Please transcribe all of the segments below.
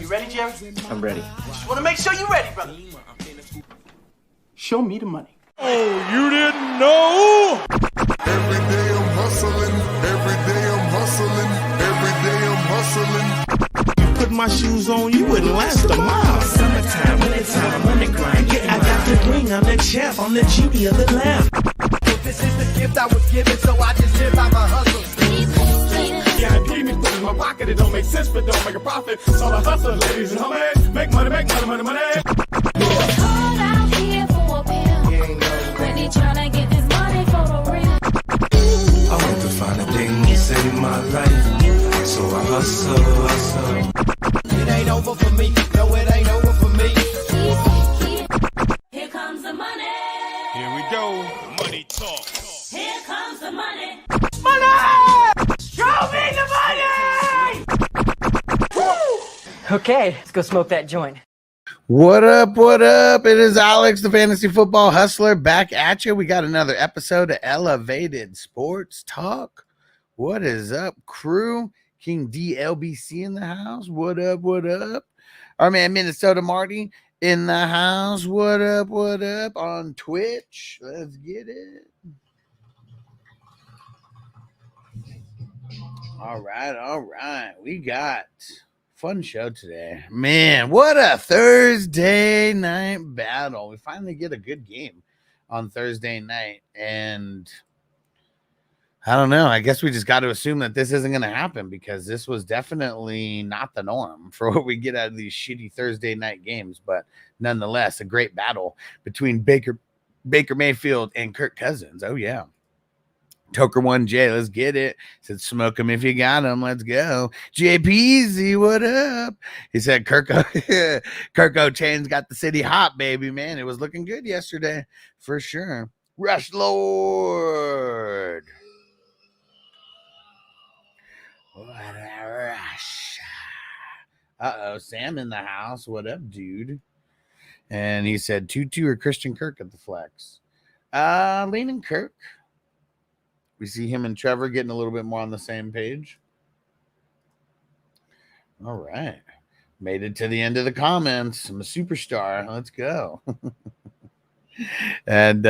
You ready, Jerry? I'm ready. Just want to make sure you're ready, brother. Show me the money. Oh, you didn't know? Every day I'm hustling. Every day I'm hustling. Every day I'm hustling. You put my shoes on, you wouldn't last a mile. Summertime, wintertime, I'm on the grind. Yeah, I got the ring, I'm the champ, I'm the genie of the lamp. This is the gift I was given, so I just live by my hustle. Yeah, I gave me put in my pocket. It don't make sense, but don't make a profit. So I hustle, ladies and homies. Make money, money. Hold out here for a pill. When he tryna get this money for the real. I want to find a thing to save my life, so I hustle. It ain't over for me, no, it ain't over for me. Here comes the money. Here we go. Money talk. Here comes the money. Show me the money! Okay, let's go smoke that joint. What up? What up? It is Alex, the Fantasy Football Hustler, back at you. We got another episode of Elevated Sports Talk. What is up, crew? King DLBC in the house. What up? What up? Our man Minnesota Marty in the house. What up? What up? On Twitch. Let's get it. All right. We got fun show today. Man, what a Thursday night battle. We finally get a good game on Thursday night. And I don't know. I guess we just got to assume that this isn't going to happen because this was definitely not the norm for what we get out of these shitty Thursday night games. But nonetheless, a great battle between Baker Mayfield and Kirk Cousins. Oh, yeah. Toker 1J, let's get it. Said, smoke him if you got him. Let's go. JPZ, what up? He said, Kirko Chain's got the city hot, baby, man. It was looking good yesterday, for sure. Rush Lord. What a rush. Uh-oh, Sam in the house. What up, dude? And he said, Tutu or Christian Kirk at the flex. Leaning Kirk. We see him and Trevor getting a little bit more on the same page. All right. Made it to the end of the comments. I'm a superstar. Let's go. And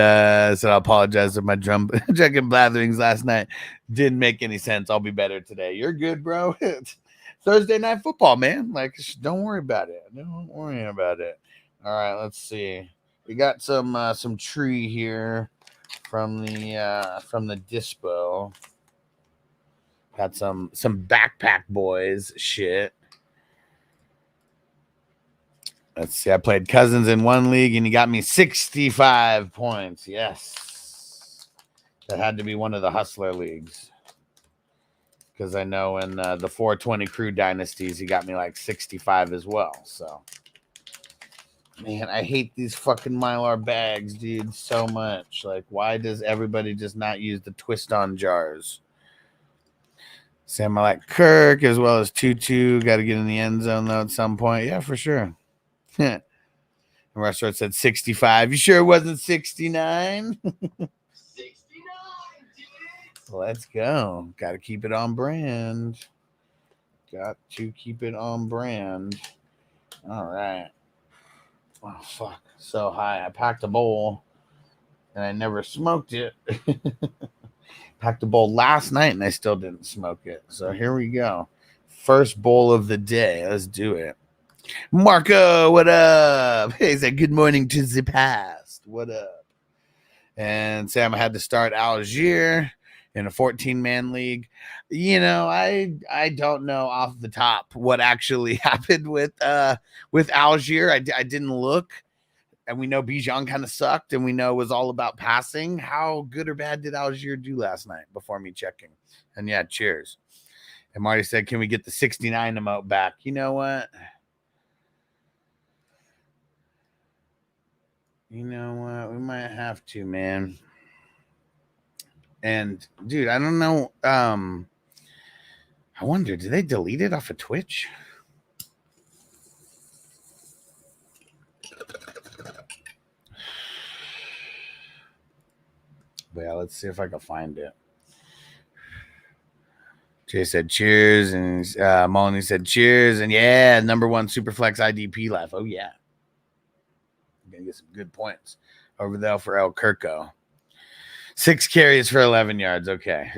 so I apologize if my drum and blatherings last night didn't make any sense. I'll be better today. You're good, bro. It's Thursday night football, man. Like, don't worry about it. Don't worry about it. All right, let's see. We got some tree here from the dispo. Got some backpack boys shit. Let's see. I played Cousins in one league and he got me 65 points. Yes. That had to be one of the hustler leagues. Because I know in the 420 crew dynasties, he got me like 65 as well. So, man, I hate these fucking Mylar bags, dude, so much. Like, why does everybody just not use the twist-on jars? Sam, I like Kirk as well as Tutu. Got to get in the end zone, though, at some point. Yeah, for sure. And Restaurant said 65. You sure it wasn't 69? 69, Let's go. Got to keep it on brand. Got to keep it on brand. All right. Oh, fuck. So high. I packed a bowl, and I never smoked it. Packed a bowl last night, and I still didn't smoke it. So here we go. First bowl of the day. Let's do it. Marco, what up? Hey, he said, good morning to the past. What up? And Sam, I had to start Algier in a 14-man league. You know, I don't know off the top what actually happened with Algier. I didn't look. And we know Bijan kind of sucked, and we know it was all about passing. How good or bad did Algier do last night before me checking? And yeah, cheers. And Marty said, can we get the 69 emote back? You know what? We might have to, man. And dude, I don't know. I wonder, did they delete it off of Twitch? But yeah, let's see if I can find it. Jay said cheers, and Moloney said cheers, and yeah, number 1 Superflex IDP life. Oh yeah, I'm gonna get some good points over there for El Kirko. 6 carries for 11 yards. Okay.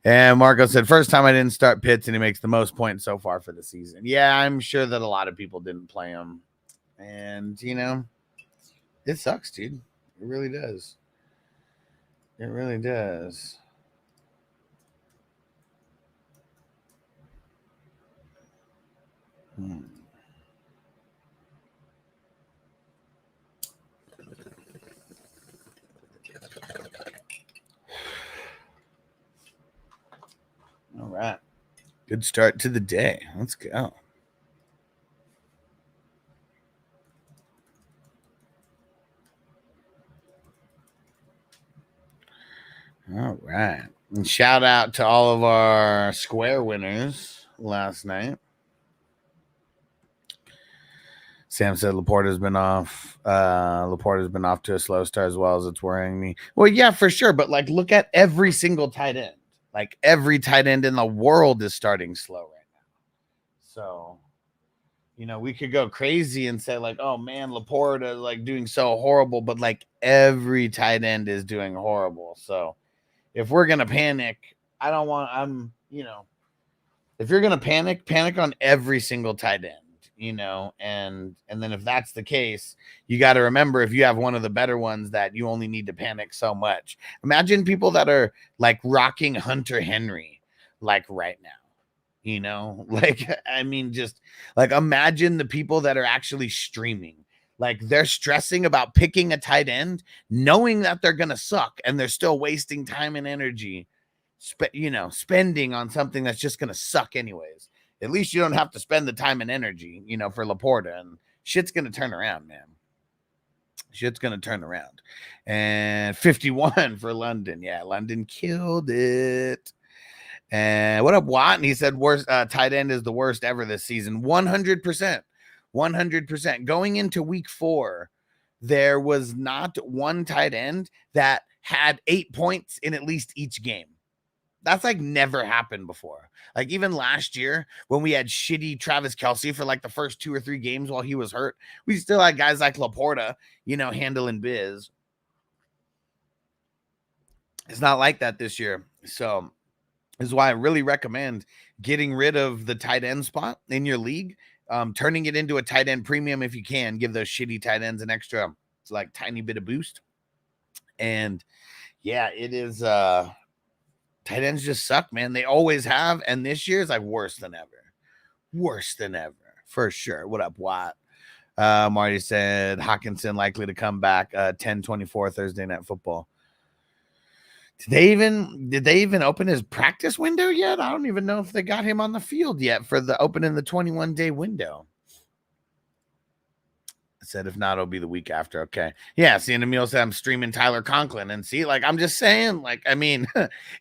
And Marco said, first time I didn't start Pitts, and he makes the most points so far for the season. Yeah, I'm sure that a lot of people didn't play him, and it sucks, dude. It really does. It really does. All right. Good start to the day. Let's go. All right. And shout out to all of our square winners last night. Sam said Laporta's been off. Laporta's been off to a slow start as well as it's worrying me. Well, yeah, for sure. But look at every single tight end. Every tight end in the world is starting slow right now. So, we could go crazy and say oh man, Laporta doing so horrible, but every tight end is doing horrible. So if we're gonna panic, if you're gonna panic on every single tight end. And then if that's the case, you got to remember, if you have one of the better ones, that you only need to panic so much. Imagine people that are rocking Hunter Henry right now, imagine the people that are actually streaming, they're stressing about picking a tight end, knowing that they're going to suck, and they're still wasting time and energy, spending on something that's just going to suck anyways. At least you don't have to spend the time and energy, for Laporta, and shit's going to turn around, man. Shit's going to turn around. And 51 for London. Yeah, London killed it. And what up, Watt? And he said worst tight end is the worst ever this season. 100%. 100%. Going into week 4, there was not one tight end that had 8 points in at least each game. That's never happened before. Even last year when we had shitty Travis Kelce for the first 2 or 3 games while he was hurt, we still had guys like Laporta, handling biz. It's not like that this year. So this is why I really recommend getting rid of the tight end spot in your league, turning it into a tight end premium if you can. Give those shitty tight ends an extra tiny bit of boost. And yeah, it is tight ends just suck, man. They always have. And this year is worse than ever. Worse than ever. For sure. What up, Watt? Marty said Hawkinson likely to come back 10-24 Thursday Night Football. Did they even open his practice window yet? I don't even know if they got him on the field yet for the opening the 21-day window. Said if not, it'll be the week after. Okay. Yeah. See, and Emil said I'm streaming Tyler Conklin, and see, I'm just saying,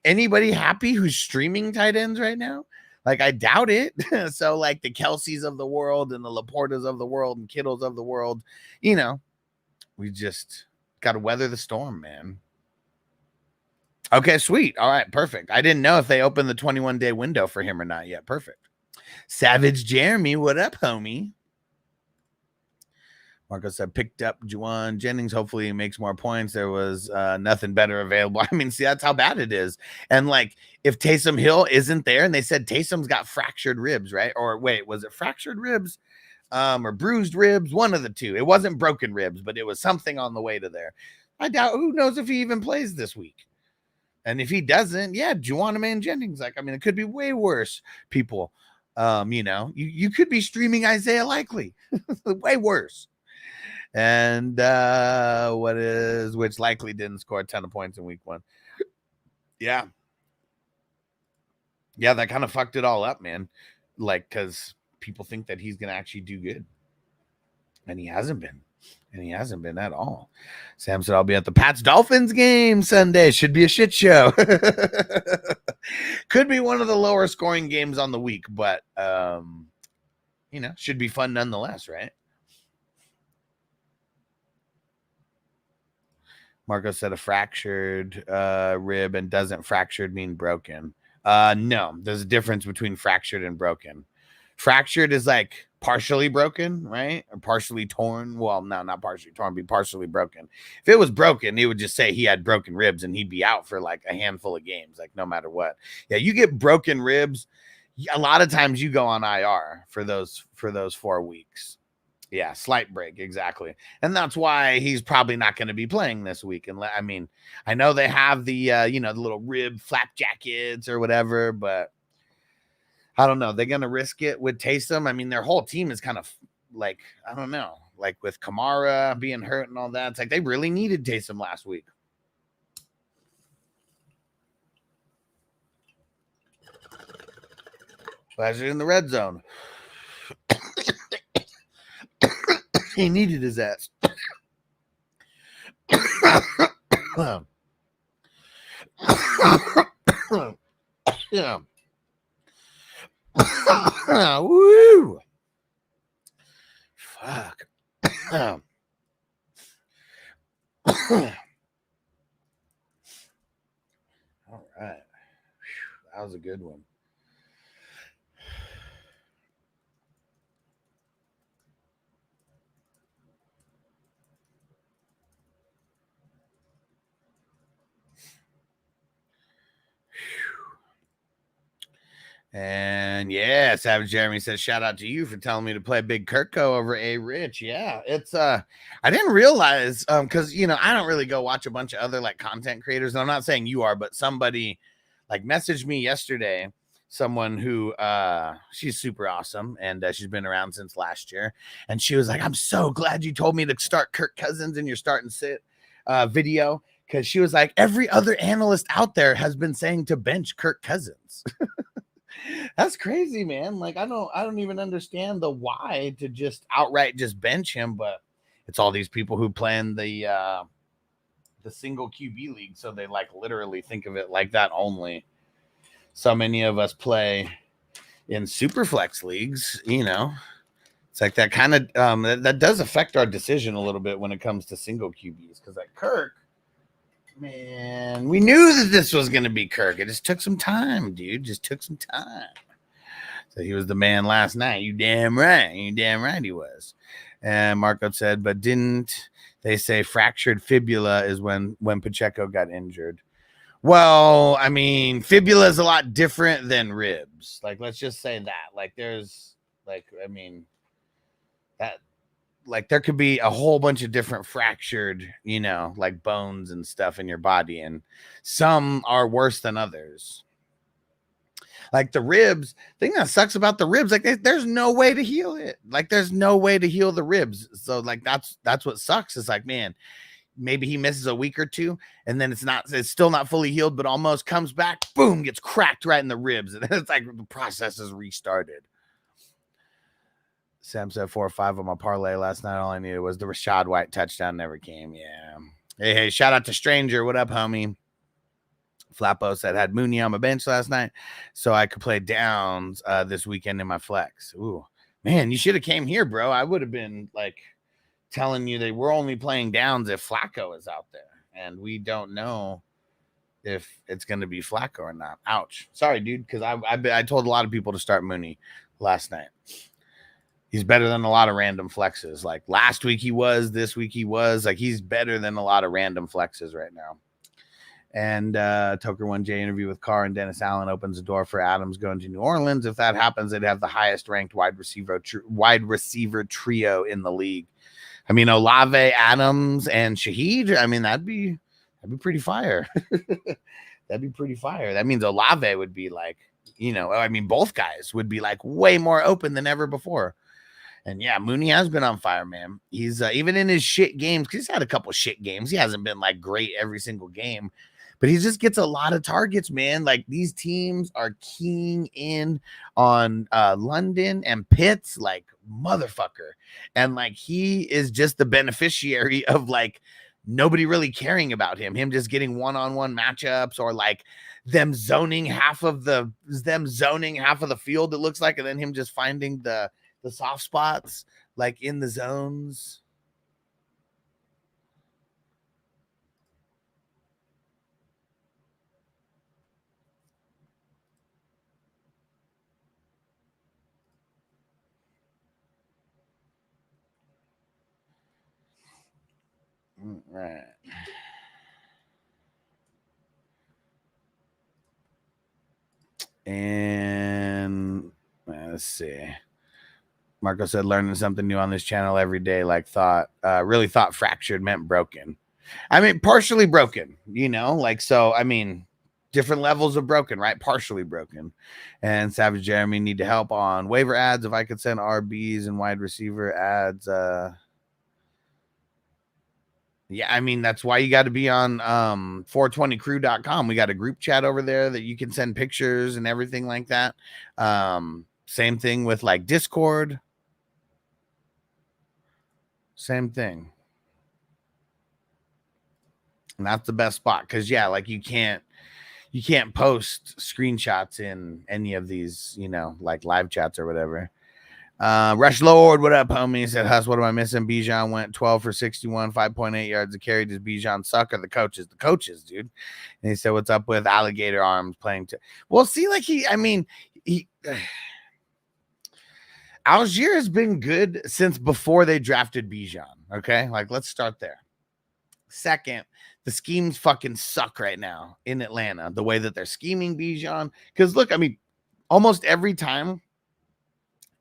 anybody happy who's streaming tight ends right now? I doubt it. So the Kelce's of the world and the Laportas of the world and Kittles of the world, we just got to weather the storm, man. Okay, sweet. All right, perfect. I didn't know if they opened the 21-day window for him or not yet. Perfect. Savage Jeremy, what up, homie? Marco said, picked up Juwan Jennings. Hopefully he makes more points. There was nothing better available. I mean, see, that's how bad it is. And if Taysom Hill isn't there, and they said Taysom's got fractured ribs, right? Or wait, was it fractured ribs or bruised ribs? One of the two. It wasn't broken ribs, but it was something on the way to there. I doubt, who knows if he even plays this week. And if he doesn't, yeah, Juwan Jennings. It could be way worse, people. You could be streaming Isaiah Likely. Way worse. And which likely didn't score a ton of points in week 1. Yeah. Yeah, that kind of fucked it all up, man. Because people think that he's going to actually do good. And he hasn't been. And he hasn't been at all. Sam said, I'll be at the Pats-Dolphins game Sunday. Should be a shit show. Could be one of the lower scoring games on the week, but, should be fun nonetheless, right? Marco said a fractured rib, and doesn't fractured mean broken? No, there's a difference between fractured and broken. Fractured is like partially broken, right? Or partially torn. Well, no, not partially torn, be partially broken. If it was broken, it would just say he had broken ribs and he'd be out for like a handful of games, like no matter what. Yeah, you get broken ribs, a lot of times you go on IR for those 4 weeks. Yeah, slight break, exactly. And that's why he's probably not going to be playing this week. And I mean, I know they have the the little rib flap jackets or whatever, but I don't know. They're going to risk it with Taysom. I mean, their whole team is kind of like, I don't know, like with Kamara being hurt and all that. It's like they really needed Taysom last week. Pleasure in the red zone. He needed his ass. Yeah. Woo. Fuck. All right. That was a good one. And yeah, Savage Jeremy says, shout out to you for telling me to play Big Kirko over A Rich. Yeah, it's I didn't realize because I don't really go watch a bunch of other like content creators, and I'm not saying you are, but somebody like messaged me yesterday, someone who she's super awesome, and she's been around since last year, and she was like, I'm so glad you told me to start Kirk Cousins in your start and sit video, because she was like, every other analyst out there has been saying to bench Kirk Cousins. That's crazy, man. Like, I don't even understand the why to just outright just bench him, but it's all these people who play in the single QB league, so they like literally think of it like that only. So many of us play in Superflex leagues, It's like that kind of that does affect our decision a little bit when it comes to single QBs, because like Kirk, man, we knew that this was going to be Kirk. It just took some time, dude. Just took some time. So he was the man last night. You damn right. You damn right he was. And Marco said, but didn't they say fractured fibula is when Pacheco got injured? Well, I mean, fibula is a lot different than ribs. Like, let's just say that. Like, there's, like, I mean, that. Like there could be a whole bunch of different fractured, like bones and stuff in your body. And some are worse than others. Like the ribs, thing that sucks about the ribs, like there's no way to heal it. Like there's no way to heal the ribs. So like, that's what sucks. It's like, man, maybe he misses a week or two and then it's still not fully healed, but almost comes back, boom, gets cracked right in the ribs. And it's like the process is restarted. Sam said 4 or 5 on my parlay last night. All I needed was the Rashad White touchdown. Never came. Yeah. Hey, shout out to Stranger. What up, homie? Flappo said, had Mooney on my bench last night so I could play downs this weekend in my flex. Ooh, man, you should have came here, bro. I would have been like telling you that we're only playing downs if Flacco is out there. And we don't know if it's going to be Flacco or not. Ouch. Sorry, dude, because I told a lot of people to start Mooney last night. He's better than a lot of random flexes. Like last week he was, this week he was. Like he's better than a lot of random flexes right now. And Toker 1J interview with Carr and Dennis Allen opens the door for Adams going to New Orleans. If that happens, they'd have the highest ranked wide receiver trio in the league. I mean, Olave, Adams, and Shaheed. I mean, that'd be pretty fire. That'd be pretty fire. That means Olave would be like, I mean, both guys would be like way more open than ever before. And yeah, Mooney has been on fire, man. He's even in his shit games, because he's had a couple shit games. He hasn't been like great every single game, but he just gets a lot of targets, man. Like these teams are keying in on London and Pitts like motherfucker. And like he is just the beneficiary of like nobody really caring about him just getting one-on-one matchups, or like them zoning half of the field, it looks like, and then him just finding the soft spots like in the zones. right. And let's see. Marco said learning something new on this channel every day, like really thought fractured meant broken. I mean, partially broken, you know, like, so, I mean, different levels of broken, right? Partially broken. And Savage Jeremy need to help on waiver ads. If I could send RBs and wide receiver ads, yeah, I mean, that's why you got to be on 420crew.com. We got a group chat over there that you can send pictures and everything like that. Same thing with like Discord. Same thing. And that's the best spot because, yeah, like you can't post screenshots in any of these, you know, like live chats or whatever. Rush Lord, what up, homie? He said, Huss, what am I missing? Bijan went 12 for 61, 5.8 yards a carry. Does Bijan suck or the coaches? The coaches, dude. And he said, what's up with alligator arms playing? Well, see, like he Algier has been good since before they drafted Bijan. Okay, like let's start there. Second, the schemes fucking suck right now in Atlanta. The way that they're scheming Bijan, because look, I mean, almost every time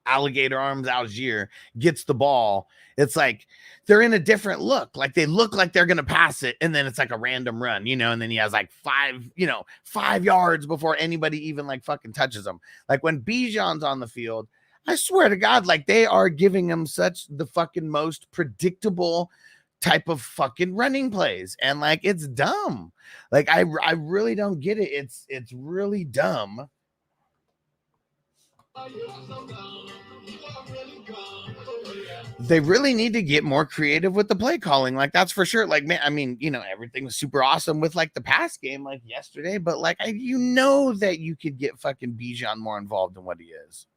alligator arms Algier gets the ball, it's like they're in a different look. Like they look like they're gonna pass it, and then it's like a random run, you know, and then he has like 5 yards before anybody even like fucking touches him. Like when Bijan's on the field, I swear to God, like they are giving him such the fucking most predictable type of fucking running plays, and like it's dumb. Like I really don't get it. It's really dumb. They really need to get more creative with the play calling. Like that's for sure. Like, man, I mean, you know, everything was super awesome with like the pass game like yesterday, but like you know that you could get fucking Bijan more involved in what he is.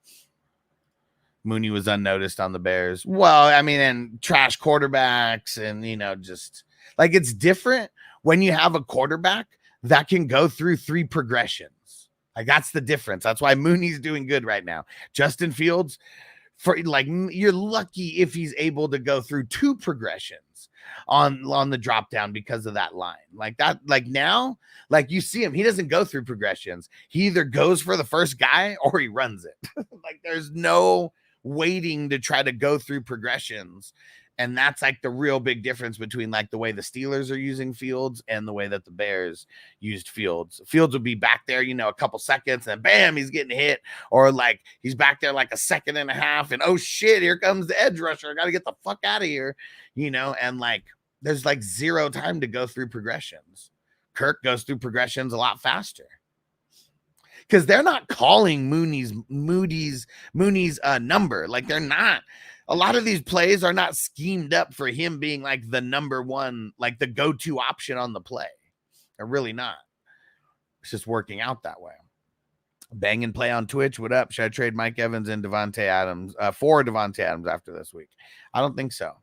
Mooney was unnoticed on the Bears. Well, I mean, and trash quarterbacks, and you know, just like it's different when you have a quarterback that can go through 3 progressions. Like that's the difference. That's why Mooney's doing good right now. Justin Fields, for like, you're lucky if he's able to go through 2 progressions on the drop down because of that line. Like that, like now, like you see him, he doesn't go through progressions. He either goes for the first guy or he runs it. Like there's no waiting to try to go through progressions. And that's like the real big difference between like the way the Steelers are using Fields and the way that the Bears used Fields. Fields would be back there, you know, a couple seconds and bam, he's getting hit. Or like he's back there like a second and a half and oh shit, here comes the edge rusher. I got to get the fuck out of here, you know, and like there's like 0 time to go through progressions. Kirk goes through progressions a lot faster. Because they're not calling Mooney's number. Like they're not. A lot of these plays are not schemed up for him being like the number one, like the go-to option on the play. They're really not. It's just working out that way. Bang and play on Twitch. What up? Should I trade Mike Evans and Devontae Adams for Devontae Adams after this week? I don't think so.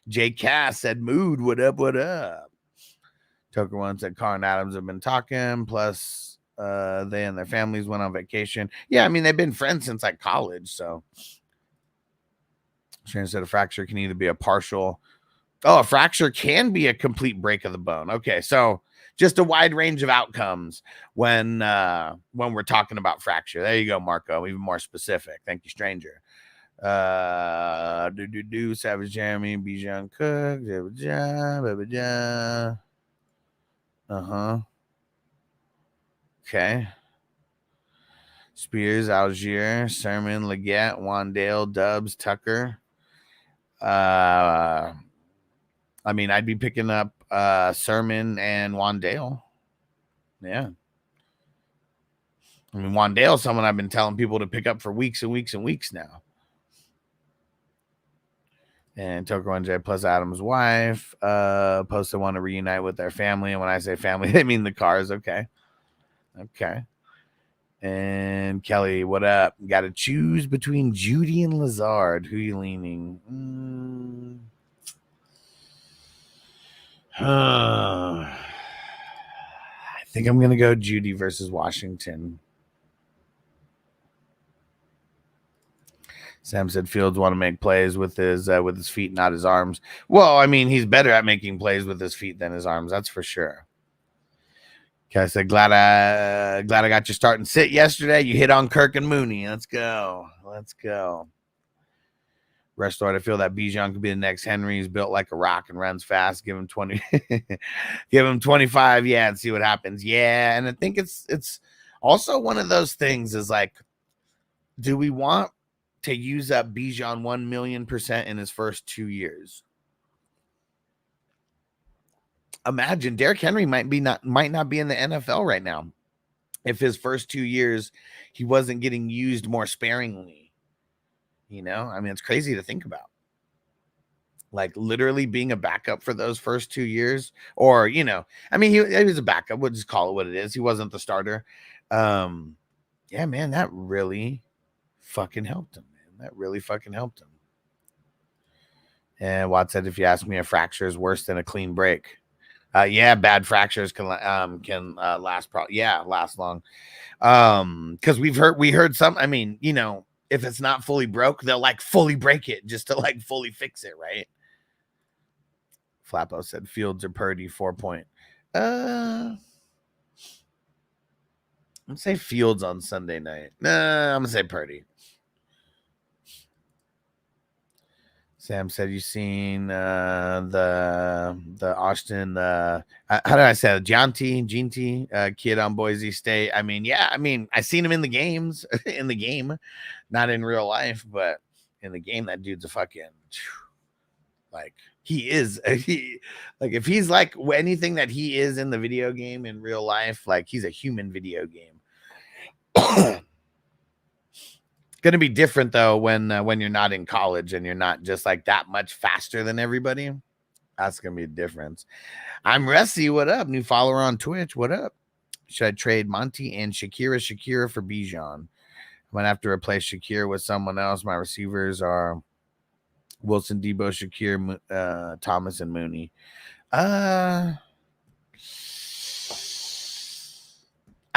Jay Cass said, Mood, what up, what up? Toker One said, Carr and Adams have been talking, plus they and their families went on vacation. Yeah, I mean, they've been friends since like college, so. Sharon said a fracture can either be a partial. Oh, a fracture can be a complete break of the bone. Okay, so just a wide range of outcomes when we're talking about fracture. There you go, Marco. Even more specific. Thank you, stranger. Savage Jeremy, Bijan Cook, Okay. Spears, Algier, Sermon, Leggett, Wandale, Dubs, Tucker. I mean, I'd be picking up Sermon and Wandale. Yeah. I mean, Wandale's someone I've been telling people to pick up for weeks and weeks and weeks now. And Toker 1J plus Adam's wife posted want to reunite with their family. And when I say family, they mean the Cars. Okay. Okay. And Kelly, what up? Got to choose between Judy and Lazard. Who are you leaning? I think I'm going to go Judy versus Washington. Sam said Fields want to make plays with his feet, not his arms. Well, I mean, he's better at making plays with his feet than his arms. That's for sure. Okay, I said, glad I got your start and sit yesterday. You hit on Kirk and Mooney. Let's go. Restored, I feel that Bijan could be the next Henry. He's built like a rock and runs fast. Give him 20, give him 25, yeah, and see what happens. Yeah, and I think it's also one of those things is like, do we want to use up Bijan 1,000,000% in his first 2 years? Imagine Derrick Henry might not be in the NFL right now if his first 2 years he wasn't getting used more sparingly. You know, I mean, it's crazy to think about. Like literally being a backup for those first 2 years, or you know, I mean, he was a backup. We'll just call it what it is. He wasn't the starter. Yeah, man, that really fucking helped him. Man, that really fucking helped him. And Watt said, if you ask me, a fracture is worse than a clean break. Yeah, bad fractures can last last long. Because we heard some. I mean, you know, if it's not fully broke, they'll like fully break it just to like fully fix it, right? Flappo said Fields or Purdy 4 point. I'm gonna say Fields on Sunday night. Nah, I'm gonna say Purdy. Sam said, you seen the Austin how did I say it? Ginty kid on Boise State? I mean, yeah, I mean, I seen him in the games, in the game, not in real life, but in the game, that dude's a fucking like he is like if he's like anything that he is in the video game in real life, like he's a human video game. Going to be different though when you're not in college and you're not just like that much faster than everybody. That's going to be a difference. I'm Ressi. What up? New follower on Twitch. What up? Should I trade Monty and Shakira for Bijan? I'm going to have to replace Shakira with someone else. My receivers are Wilson, Debo, Shakir, Thomas, and Mooney. I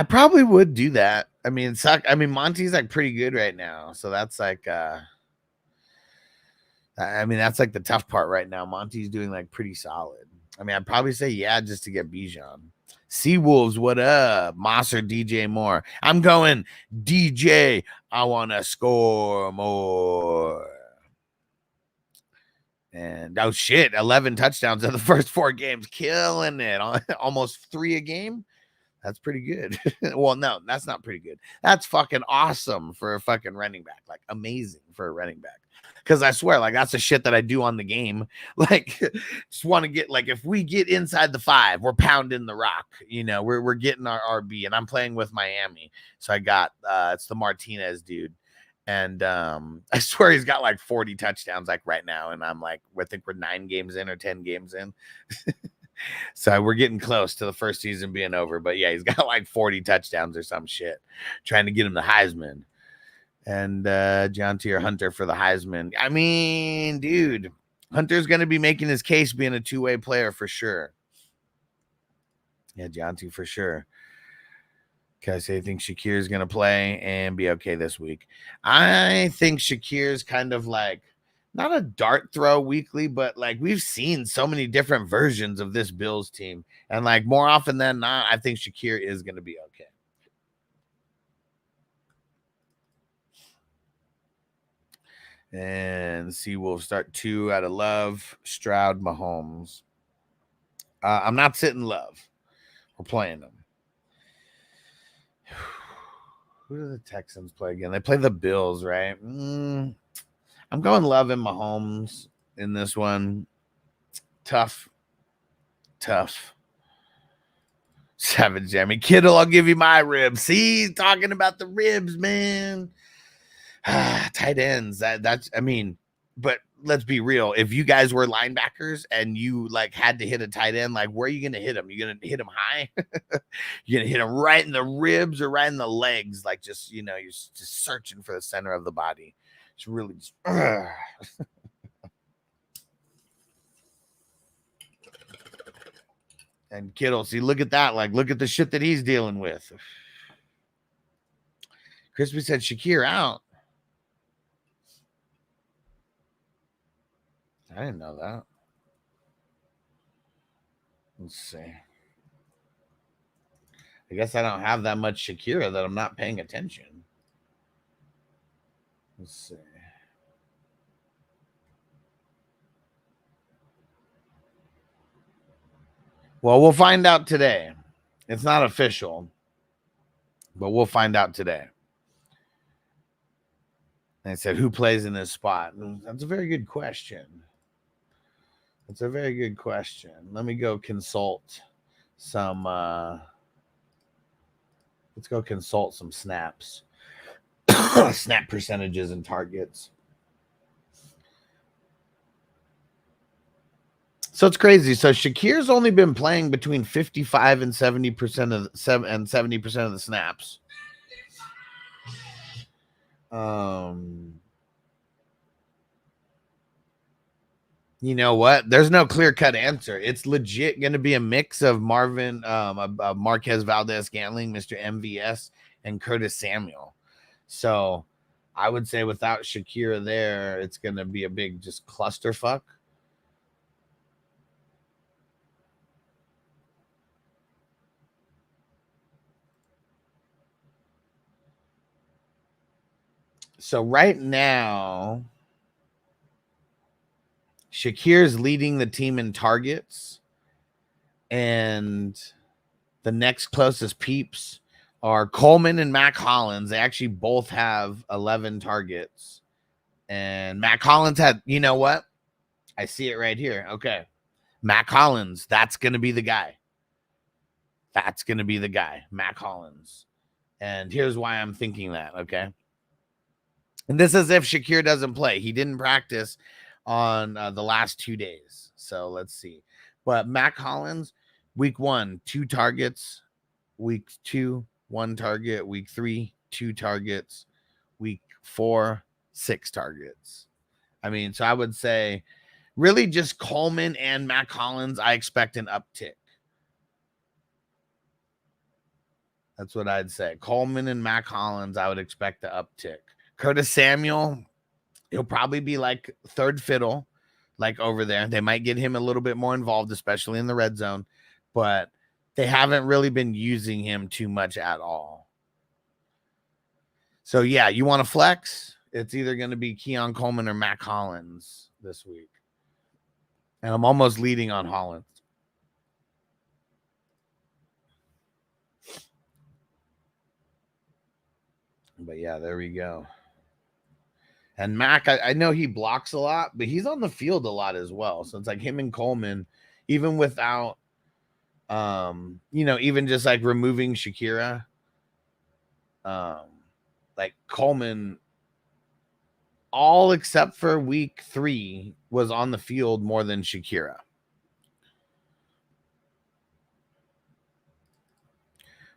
probably would do that. I mean, Monty's like pretty good right now. So that's like, I mean, that's like the tough part right now. Monty's doing like pretty solid. I mean, I'd probably say, yeah, just to get Bijan. Seawolves, what up? Moss or DJ Moore? I'm going DJ. I want to score more. And oh shit, 11 touchdowns in the first 4 games. Killing it. Almost 3 a game. That's pretty good. Well, no, that's not pretty good. That's fucking awesome for a fucking running back. Like amazing for a running back. Because I swear, like that's the shit that I do on the game. Like, just want to get like if we get inside the 5, we're pounding the rock. You know, we're getting our RB, and I'm playing with Miami. So I got it's the Martinez dude. And I swear he's got like 40 touchdowns like right now. And I'm like, I think we're 9 games in or 10 games in. So we're getting close to the first season being over. But yeah, he's got like 40 touchdowns or some shit. Trying to get him the Heisman. And John T. or Hunter for the Heisman. I mean, dude, Hunter's going to be making his case being a 2-way player for sure. Yeah, John T. for sure. Okay, so I think Shakir's going to play and be okay this week. I think Shakir's kind of like not a dart throw weekly, but like we've seen so many different versions of this Bills team. And like more often than not, I think Shakir is going to be okay. And see, we'll start 2 out of Love, Stroud, Mahomes. I'm not sitting Love. We're playing them. Who do the Texans play again? They play the Bills, right? I'm going Love and Mahomes in this one. Tough. Savage Jammy. Kittle, I'll give you my ribs. See, talking about the ribs, man. Tight ends. That's I mean, but let's be real. If you guys were linebackers and you like had to hit a tight end, like where are you gonna hit him? You're gonna hit him high. You're gonna hit him right in the ribs or right in the legs, like just you're just searching for the center of the body. It's really just and Kittle, see, look at that. Like, look at the shit that he's dealing with. Crispy said Shakir out. I didn't know that. Let's see. I guess I don't have that much Shakira that I'm not paying attention. Let's see. Well, we'll find out today. It's not official, but we'll find out today. And I said, who plays in this spot? That's a very good question. That's a very good question. Let me go consult some. Let's go consult some snaps, snap percentages and targets. So it's crazy. So Shakir's only been playing between 55 and 70% of 70% of the snaps. You know what? There's no clear-cut answer. It's legit going to be a mix of Marquez Valdez-Scantling, Mr. MVS, and Curtis Samuel. So I would say without Shakira there, it's going to be a big just clusterfuck. So right now, Shakir's leading the team in targets, and the next closest peeps are Coleman and Mac Hollins. They actually both have 11 targets, and Mac Hollins had, you know what? I see it right here. Okay. Mac Hollins, that's going to be the guy. That's going to be the guy, Mac Hollins. And here's why I'm thinking that, okay? And this is if Shakir doesn't play. He didn't practice on the last 2 days. So let's see. But Mac Hollins, week 1, 2 targets. Week 2, 1 target. Week 3, 2 targets. Week 4, 6 targets. I mean, so I would say really just Coleman and Mac Hollins, I expect an uptick. That's what I'd say. Coleman and Mac Hollins, I would expect the uptick. Curtis Samuel, he'll probably be like third fiddle, like over there. They might get him a little bit more involved, especially in the red zone, but they haven't really been using him too much at all. So, yeah, you want to flex? It's either going to be Keon Coleman or Mac Hollins this week. And I'm almost leading on Hollins. But, yeah, there we go. And Mac, I know he blocks a lot, but he's on the field a lot as well. So it's like him and Coleman, even without, even just like removing Shakira, like Coleman, all except for week 3 was on the field more than Shakira.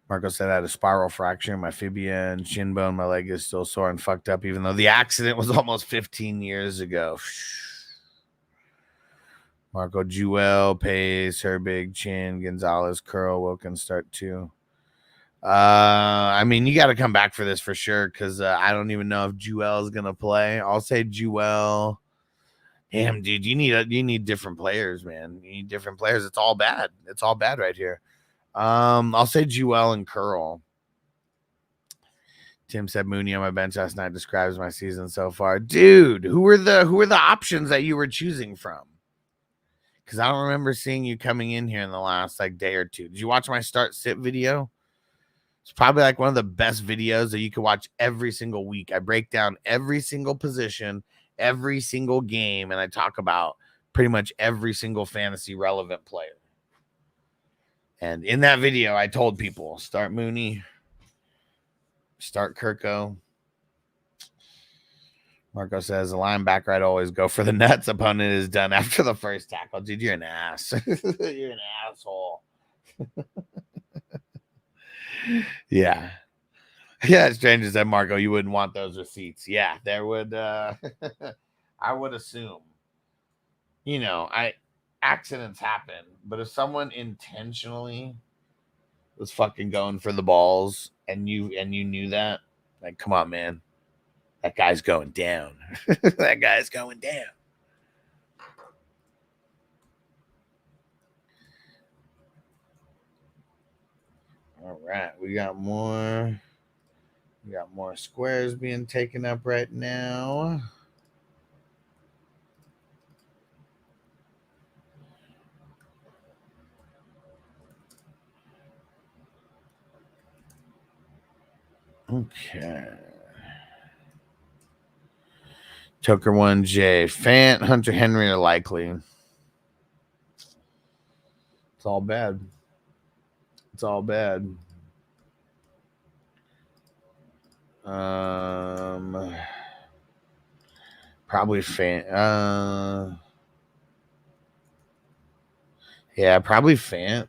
Marco said I had a spiral fracture in my fibula and shin bone. My leg is still sore and fucked up, even though the accident was almost 15 years ago. Marco Jewel, Pace, her big chin, Gonzalez, curl, Wilkins start too. I mean, you got to come back for this for sure because I don't even know if Jewel is gonna play. I'll say Jewel. Damn, dude, you need different players, man. You need different players. It's all bad. It's all bad right here. I'll say Jewel and Curl. Tim said Mooney on my bench last night describes my season so far. Dude, who were the options that you were choosing from? Because I don't remember seeing you coming in here in the last like day or two. Did you watch my start sit video? It's probably like one of the best videos that you can watch every single week. I break down every single position, every single game, and I talk about pretty much every single fantasy relevant player. And in that video, I told people, start Mooney, start Kirko. Marco says, a linebacker, I'd always go for the nuts. Opponent is done after the first tackle. Dude, you're an ass. You're an asshole. Yeah. Yeah, Stranger said, Marco, you wouldn't want those receipts. Yeah, there would. I would assume. Accidents happen, but if someone intentionally was fucking going for the balls and you knew that, like, come on, man, that guy's going down. That guy's going down. All right, we got more. We got more squares being taken up right now. Okay. Tucker 1J. Fant, Hunter Henry are likely. It's all bad. It's all bad. Probably Fant. Yeah, probably Fant.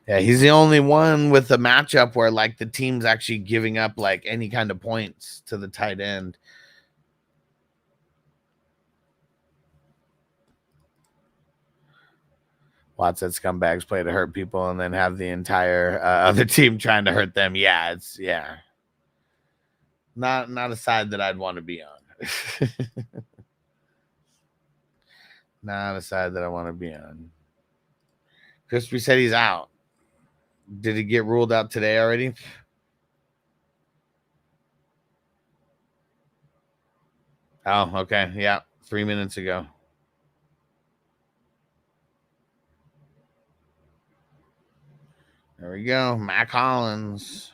Yeah, he's the only one with a matchup where like the team's actually giving up like any kind of points to the tight end. Lots of scumbags play to hurt people and then have the entire other team trying to hurt them. Yeah, it's not a side that I'd want to be on. Not a side that I want to be on. Crispy said he's out. Did he get ruled out today already? Oh, okay. Yeah, 3 minutes ago. There we go. Mac Hollins.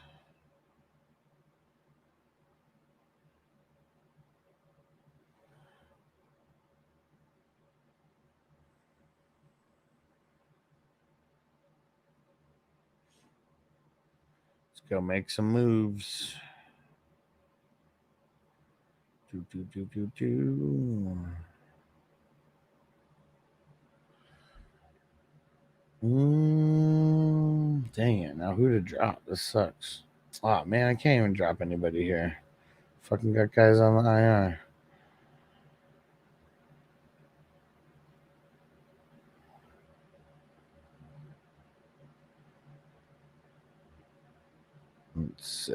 Let's go make some moves. Dang it. Now who to drop? This sucks. Oh, man, I can't even drop anybody here. Fucking got guys on the IR. Let's see.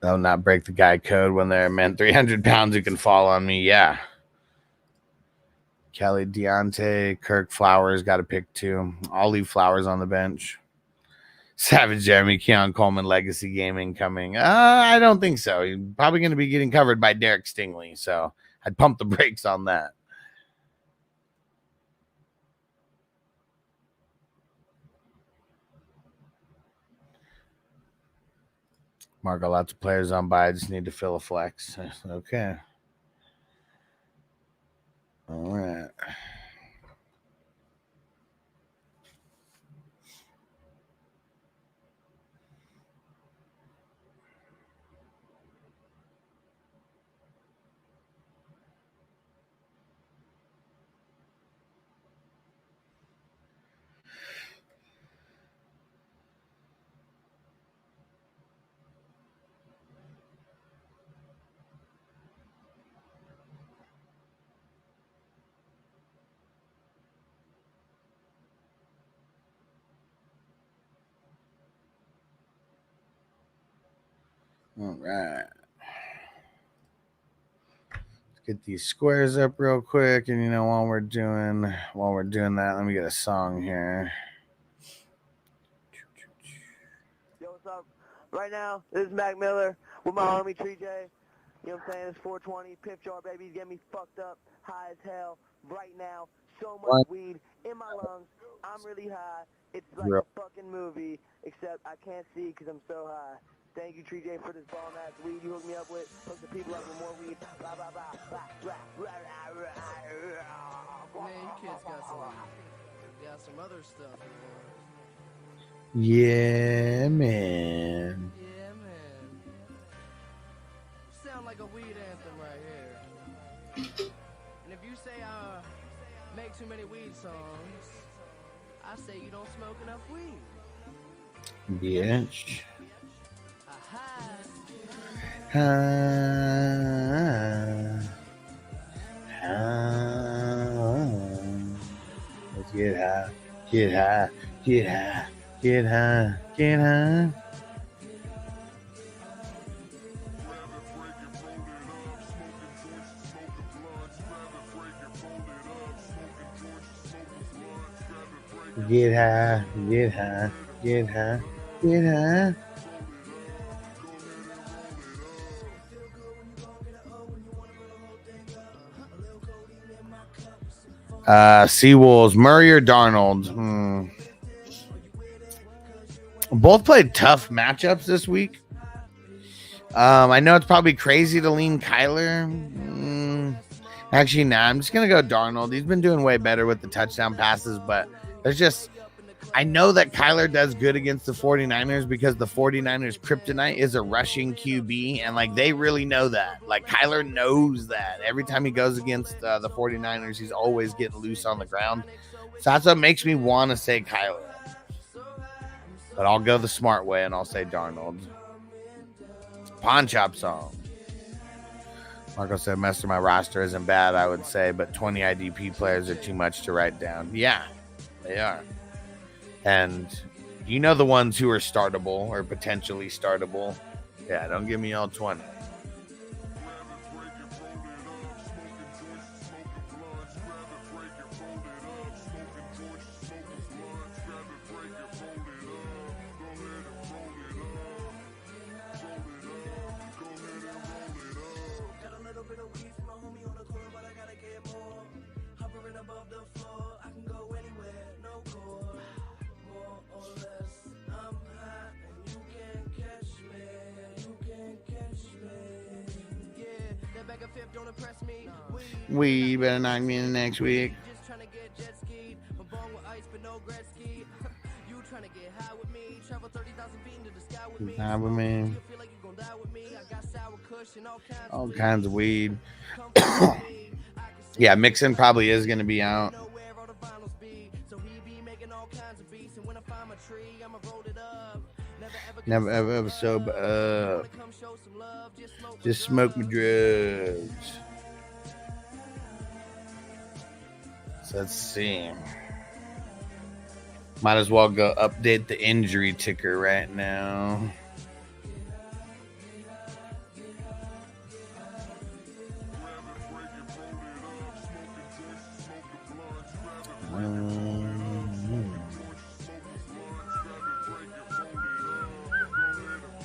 They'll not break the guy code when they're meant 300 pounds who can fall on me. Yeah. Kelly, Deontay, Kirk, Flowers got to pick two. I'll leave Flowers on the bench. Savage, Jeremy, Keon Coleman, Legacy Gaming coming. I don't think so. He's probably going to be getting covered by Derek Stingley. So I'd pump the brakes on that. Mark, got lots of players on by. I just need to fill a flex. Okay. All right. All right. Let's get these squares up real quick. And, you know, while we're doing that, let me get a song here. Yo, what's up? Right now, this is Mac Miller with my homie Tree J. You know what I'm saying? It's 420. Pip jar, baby. He's getting me fucked up, high as hell. Right now, so much weed in my lungs. I'm really high. It's like a fucking movie, except I can't see because I'm so high. Thank you, Tree J, for this bomb-ass weed you hooked me up with. Hook the people up with more weed. Blah, blah, blah, blah, blah, blah, blah. Man, you kids got some other stuff, man. Yeah, man. Yeah, man. Sound like a weed anthem right here. And if you say I make too many weed songs, I say you don't smoke enough weed. Bitch. Get high, get high, get high, get high. Get high, get high, get high, get high. Seawolves, Murray or Darnold? Both played tough matchups this week. I know it's probably crazy to lean Kyler. Actually, nah, I'm just going to go Darnold. He's been doing way better with the touchdown passes, but there's just, I know that Kyler does good against the 49ers because the 49ers kryptonite is a rushing QB, and like they really know that. Like Kyler knows that. Every time he goes against the 49ers, he's always getting loose on the ground. So that's what makes me want to say Kyler. But I'll go the smart way and I'll say Darnold. Pawn Chop song. Marco said, Master, my roster isn't bad, I would say, but 20 IDP players are too much to write down. Yeah, they are. And you know the ones who are startable or potentially startable. Yeah, don't give me all 20. We better knock me in the next week. High with me. All kinds of weed. Yeah, Mixon probably is going to be out. Never ever sober up. Just smoke my drugs. So let's see. Might as well go update the injury ticker right now.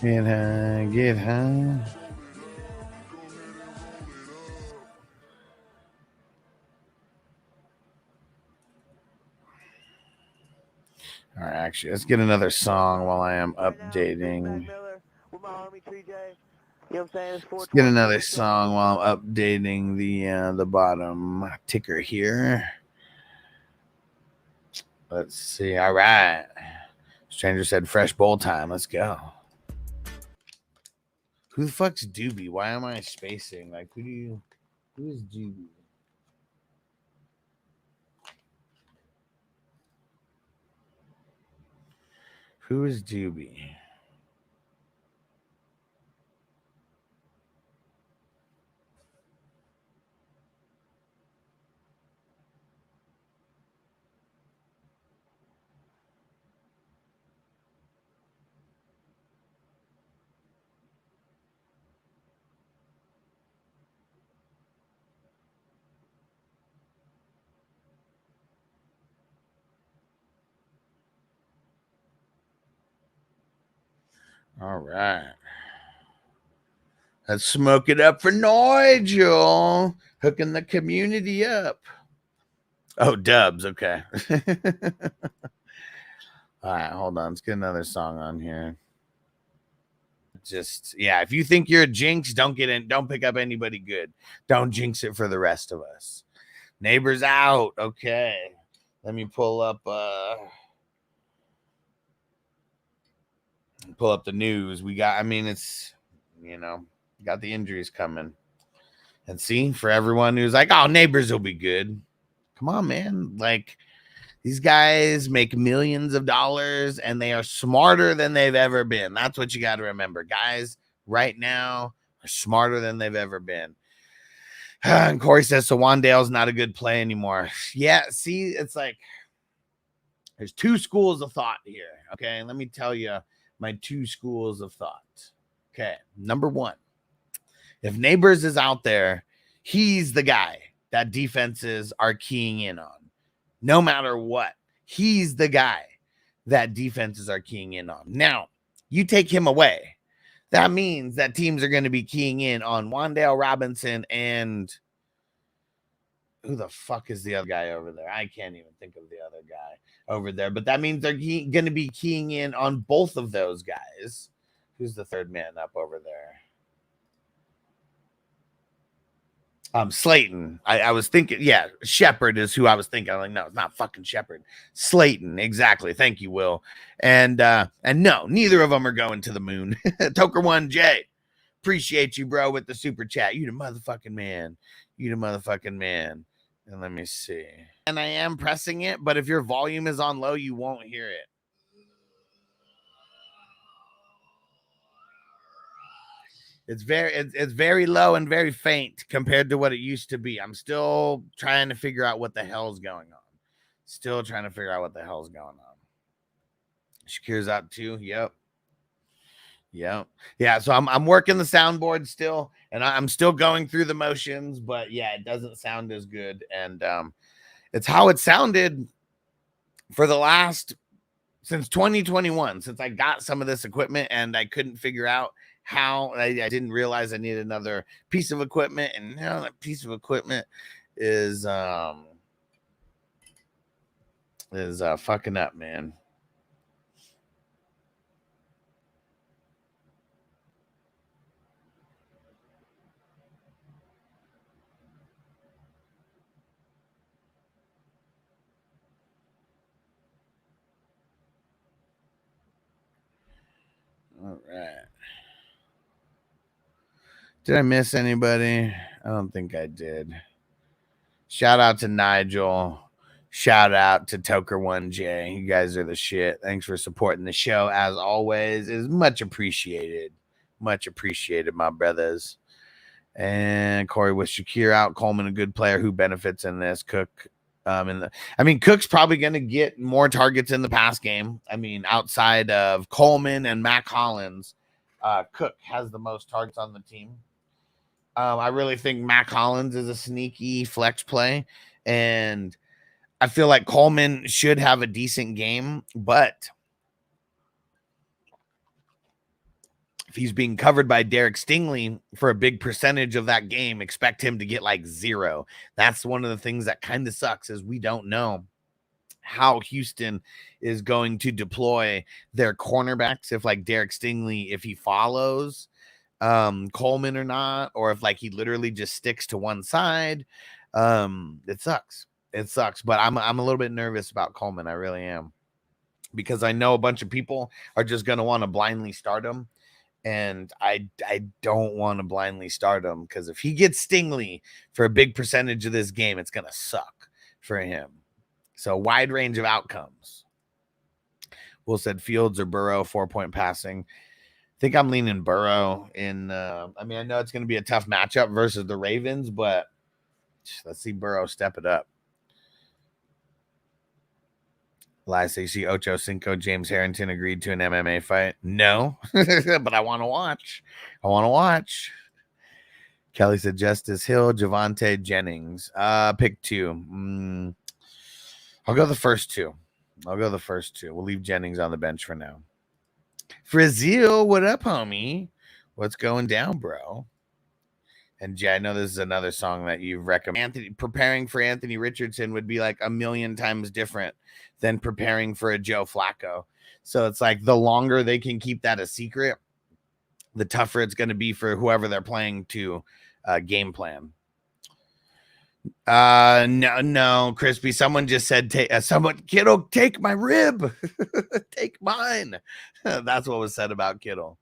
Get high, get high. All right, actually, let's get another song while I am updating. Let's get another song while I'm updating the bottom ticker here. Let's see. All right. Stranger said fresh bowl time. Let's go. Who the fuck's Doobie? Why am I spacing? Like, who is Doobie? Who is Doobie? All right. Let's smoke it up for Nigel. Hooking the community up. Oh, Dubs. Okay. All right, hold on. Let's get another song on here. Just, yeah, if you think you're a jinx, don't get in. Don't pick up anybody good. Don't jinx it for the rest of us. Neighbors out. Okay. Let me pull up the news. We got, I mean, it's, you know, got the injuries coming. And see, for everyone who's like, oh, Neighbors will be good. Come on, man. Like, these guys make millions of dollars and they are smarter than they've ever been. That's what you got to remember. Guys right now are smarter than they've ever been. And Corey says, so Wandale's not a good play anymore. Yeah, see, it's like, There's two schools of thought here. Okay, let me tell you my two schools of thought. Okay, number one, if Neighbors is out there, he's the guy that defenses are keying in on. No matter what, he's the guy that defenses are keying in on. Now, you take him away. That means that teams are going to be keying in on Wan'Dale Robinson and who the fuck is the other guy over there? I can't even think of the other guy over there, but that means they're going to be keying in on both of those guys. Who's the third man up over there? Slayton. I was thinking, yeah, Shepard is who I was thinking. I'm like, no, it's not fucking Shepard. Slayton, exactly. Thank you, Will. And no, neither of them are going to the moon. Toker1J, appreciate you, bro, with the super chat. You the motherfucking man. You the motherfucking man. And let me see. And I am pressing it, but if your volume is on low, you won't hear it. It's very low and very faint compared to what it used to be. I'm still trying to figure out what the hell's going on. Still trying to figure out what the hell's going on. Shakir's out too. Yep. Yeah. So I'm working the soundboard still, and I'm still going through the motions, but yeah, it doesn't sound as good. And it's how it sounded for the last since 2021, since I got some of this equipment, and I couldn't figure out how. I didn't realize I needed another piece of equipment, and now that piece of equipment is fucking up, man. All right. Did I miss anybody? I don't think I did. Shout out to Nigel. Shout out to Toker1J. You guys are the shit. Thanks for supporting the show as always. Is much appreciated. Much appreciated, my brothers. And Corey with Shakir out. Coleman, a good player who benefits in this. Cook. Cook's probably going to get more targets in the pass game. I mean, outside of Coleman and Mac Hollins, Cook has the most targets on the team. I really think Mac Hollins is a sneaky flex play, and I feel like Coleman should have a decent game, but if he's being covered by Derek Stingley for a big percentage of that game, expect him to get like 0. That's one of the things that kind of sucks, is we don't know how Houston is going to deploy their cornerbacks, if like Derek Stingley, if he follows Coleman or not, or if like he literally just sticks to one side. It sucks. But I'm a little bit nervous about Coleman. I really am, because I know a bunch of people are just going to want to blindly start him. And I don't want to blindly start him, because if he gets Stingley for a big percentage of this game, it's going to suck for him. So wide range of outcomes. Will said Fields or Burrow, 4-point passing. I think I'm leaning Burrow in. I know it's going to be a tough matchup versus the Ravens, but let's see Burrow step it up. Elias, you see Ocho Cinco, James Harrington agreed to an MMA fight? No, but I want to watch. Kelly said Justice Hill, Javonte Jennings. Pick 2. I'll go the first two. We'll leave Jennings on the bench for now. Frizil, what up, homie? What's going down, bro? And Jay, I know this is another song that you've recommended. Preparing for Anthony Richardson would be like a million times different than preparing for a Joe Flacco. So it's like the longer they can keep that a secret, the tougher it's going to be for whoever they're playing to game plan. No, Crispy. Someone just said, Kittle, take my rib. Take mine. That's what was said about Kittle.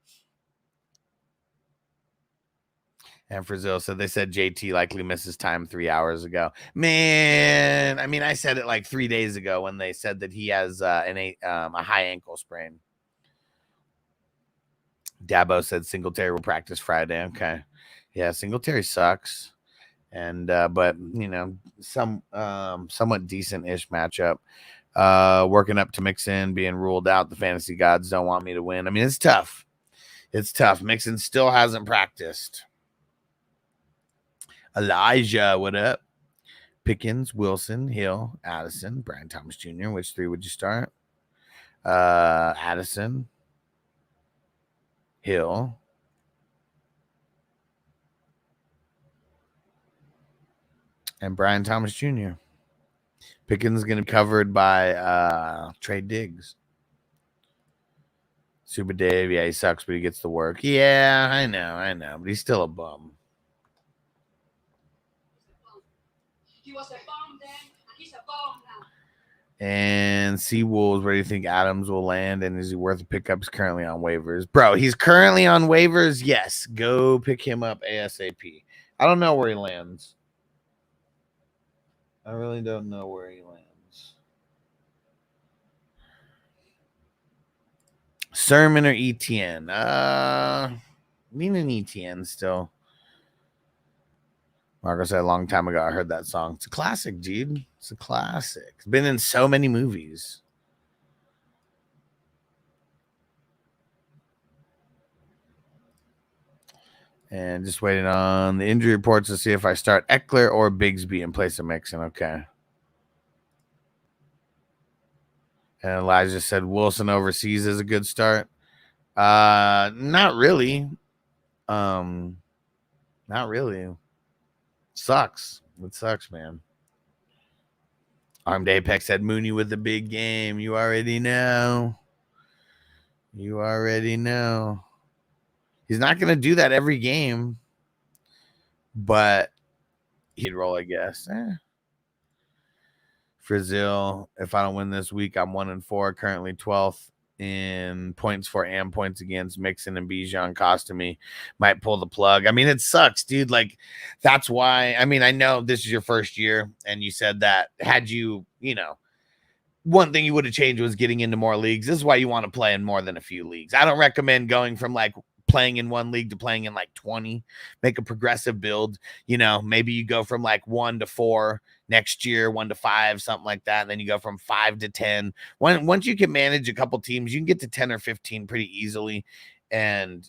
And Frizil said they said JT likely misses time 3 hours ago. Man, I said it like 3 days ago when they said that he has a high ankle sprain. Dabo said Singletary will practice Friday. Okay. Yeah, Singletary sucks. And but somewhat decent-ish matchup. Working up to Mixon, being ruled out. The fantasy gods don't want me to win. I mean, it's tough. It's tough. Mixon still hasn't practiced. Elijah, what up? Pickens, Wilson, Hill, Addison, Brian Thomas Jr. Which three would you start? Addison, Hill, and Brian Thomas Jr. Pickens is going to be covered by Trey Diggs. Super Dave, yeah, he sucks, but he gets the work. Yeah, I know, but he's still a bum. He was a bum then, and he's a bum now. And Seawolves, where do you think Adams will land? And is he worth a pickup? He's currently on waivers. Bro, he's currently on waivers. Yes, go pick him up ASAP. I don't know where he lands. I really don't know where he lands. Sermon or ETN? Meaning ETN still. Marco said a long time ago, I heard that song. It's a classic, dude. It's a classic. It's been in so many movies. And just waiting on the injury reports to see if I start Eckler or Bigsby in place of Mixon. Okay. And Elijah said Wilson overseas is a good start. Not really. Not really. Sucks. It sucks, man. Armed Apex said Mooney with the big game. You already know. You already know. He's not going to do that every game, but he'd roll, I guess. Brazil, if I don't win this week, I'm 1-4, currently 12th in points for and points against. Mixon and Bijan costing me. Might pull the plug. I mean, it sucks, dude. Like, that's why. I mean, I know this is your first year, and you said that had you, one thing you would have changed was getting into more leagues. This is why you want to play in more than a few leagues. I don't recommend going from like playing in one league to playing in like 20. Make a progressive build. Maybe you go from like 1 to 4 next year, 1 to 5, something like that. And then you go from 5 to 10. Once you can manage a couple teams, you can get to 10 or 15 pretty easily. And,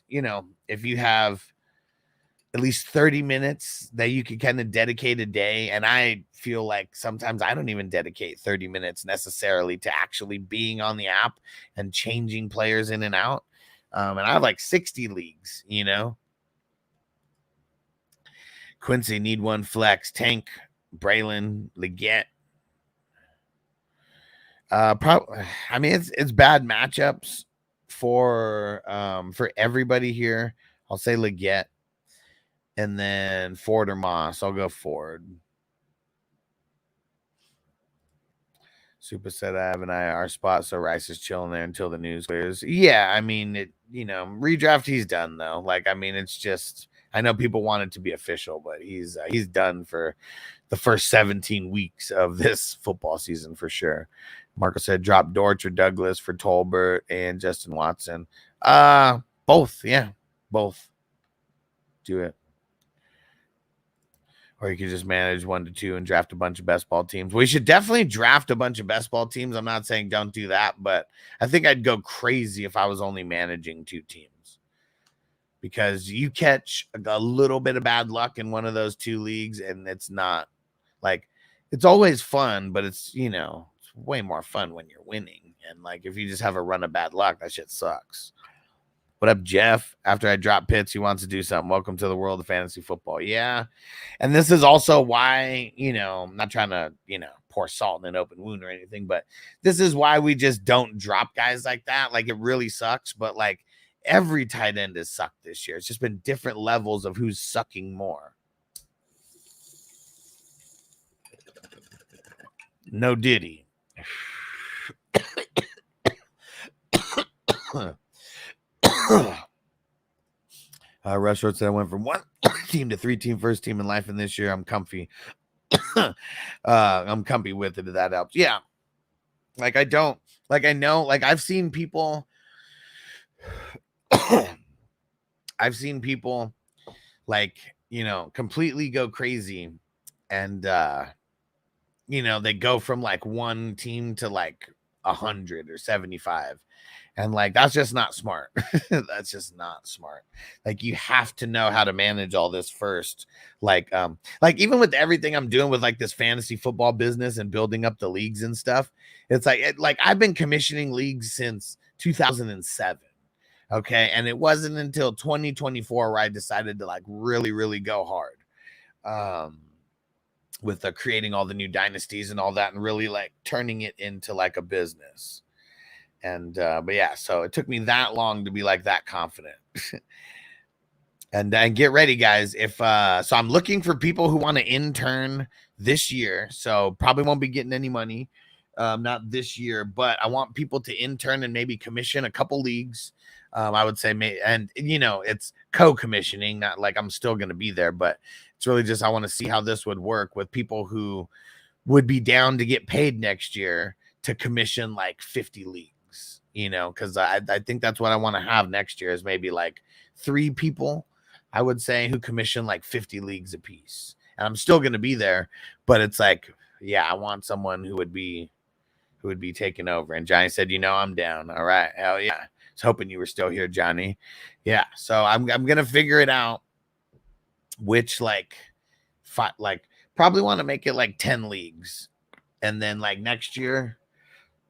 if you have at least 30 minutes that you can kind of dedicate a day. And I feel like sometimes I don't even dedicate 30 minutes necessarily to actually being on the app and changing players in and out. And I have like 60 leagues, Quincy, need one flex. Tank, Braylon, Leggett. I mean, it's bad matchups for everybody here. I'll say Leggett. And then Ford or Moss. I'll go Ford. Super said I have an IR spot, so Rice is chilling there until the news clears. Yeah, I mean, redraft he's done though. Like, I mean, it's just I know people want it to be official, but he's done for the first 17 weeks of this football season for sure. Marco said drop Dortch or Douglas for Tolbert and Justin Watson. Both, yeah, both. Do it. Or you could just manage 1 to 2 and draft a bunch of best ball teams. We should definitely draft a bunch of best ball teams. I'm not saying don't do that, but I think I'd go crazy if I was only managing 2 teams. Because you catch a little bit of bad luck in one of those 2 leagues, and it's not like it's always fun, but it's it's way more fun when you're winning. And like if you just have a run of bad luck, that shit sucks. What up, Jeff? After I drop Pitts, he wants to do something. Welcome to the world of fantasy football. Yeah. And this is also why, I'm not trying to, pour salt in an open wound or anything, but this is why we just don't drop guys like that. Like, it really sucks, but like every tight end has sucked this year. It's just been different levels of who's sucking more. No Diddy. Rush Short said I went from 1 team to 3 team first team in life, and this year I'm comfy. I'm comfy with it. If that helps. Yeah. Like I know, like I've seen people like, completely go crazy and you know, they go from like one team to like 100 or 75. And like, that's just not smart. That's just not smart. Like, you have to know how to manage all this first. Like even with everything I'm doing with like this fantasy football business and building up the leagues and stuff, it's like I've been commissioning leagues since 2007. Okay. And it wasn't until 2024 where I decided to like really, really go hard. With creating all the new dynasties and all that, and really like turning it into like a business. And but yeah, so it took me that long to be like that confident. And get ready, guys. If so I'm looking for people who want to intern this year. So probably won't be getting any money, not this year, but I want people to intern and maybe commission a couple leagues. I would say, and you know, it's co-commissioning, not like I'm still going to be there, but it's really just I want to see how this would work with people who would be down to get paid next year to commission like 50 leagues. You know, because I think that's what I want to have next year is maybe like 3 people, I would say, who commission like 50 leagues a piece. And I'm still going to be there, but it's like, yeah, I want someone who would be taking over. And Johnny said, you know, I'm down. All right. Hell yeah. I was hoping you were still here, Johnny. Yeah. So I'm going to figure it out, which like probably want to make it like 10 leagues. And then like next year,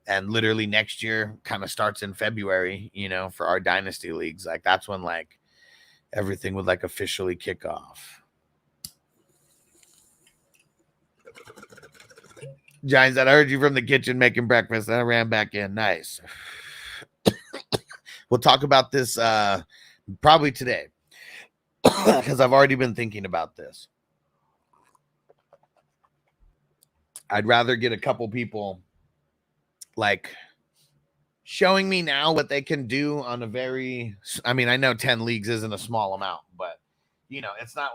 and literally next year kind of starts in February, you know, for our dynasty leagues. Like that's when like everything would like officially kick off. Giants, I heard you from the kitchen making breakfast and I ran back in. Nice. We'll talk about this probably today because I've already been thinking about this. I'd rather get a couple people like showing me now what they can do on a very, I mean, I know 10 leagues isn't a small amount, but you know, it's not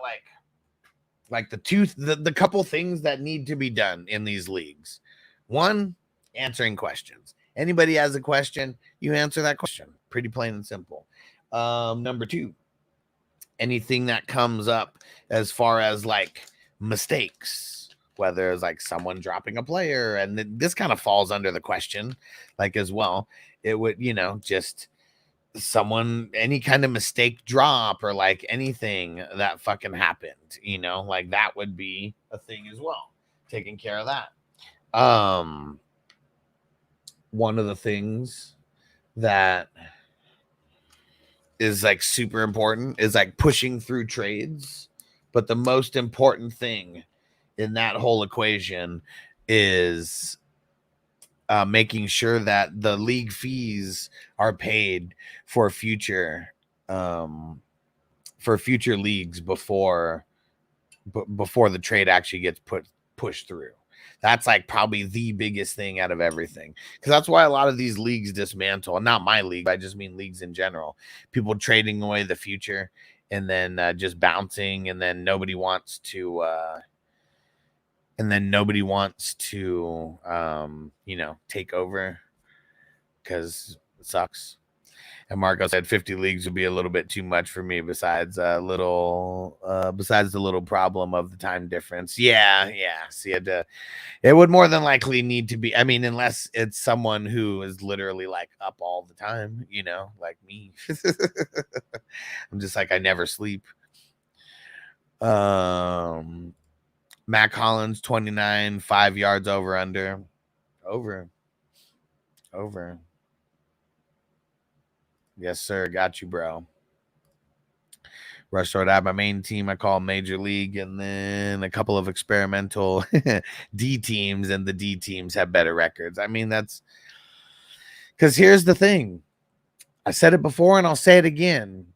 like the couple things that need to be done in these leagues. One, answering questions. Anybody has a question, you answer that question. Pretty plain and simple. Number 2, anything that comes up as far as like mistakes, whether it's like someone dropping a player, and this kind of falls under the question, like as well. It would, you know, just someone, any kind of mistake drop or like anything that fucking happened, you know, like that would be a thing as well. Taking care of that. One of the things that is like super important is like pushing through trades, but the most important thing in that whole equation is making sure that the league fees are paid for future leagues before the trade actually gets pushed through. That's like probably the biggest thing out of everything, because that's why a lot of these leagues dismantle. And not my league, I just mean leagues in general. People trading away the future and then just bouncing, and then nobody wants to you know, take over because it sucks. And Marco said 50 leagues would be a little bit too much for me, besides the little problem of the time difference. Yeah. See, it would more than likely need to be, I mean, unless it's someone who is literally like up all the time, you know, like me. I'm just like, I never sleep. Mac Hollins 29, 5 yards over under. Over. Yes, sir. Got you, bro. Rush Sword, I have my main team I call Major League, and then a couple of experimental D teams, and the D teams have better records. I mean, that's because here's the thing. I said it before and I'll say it again.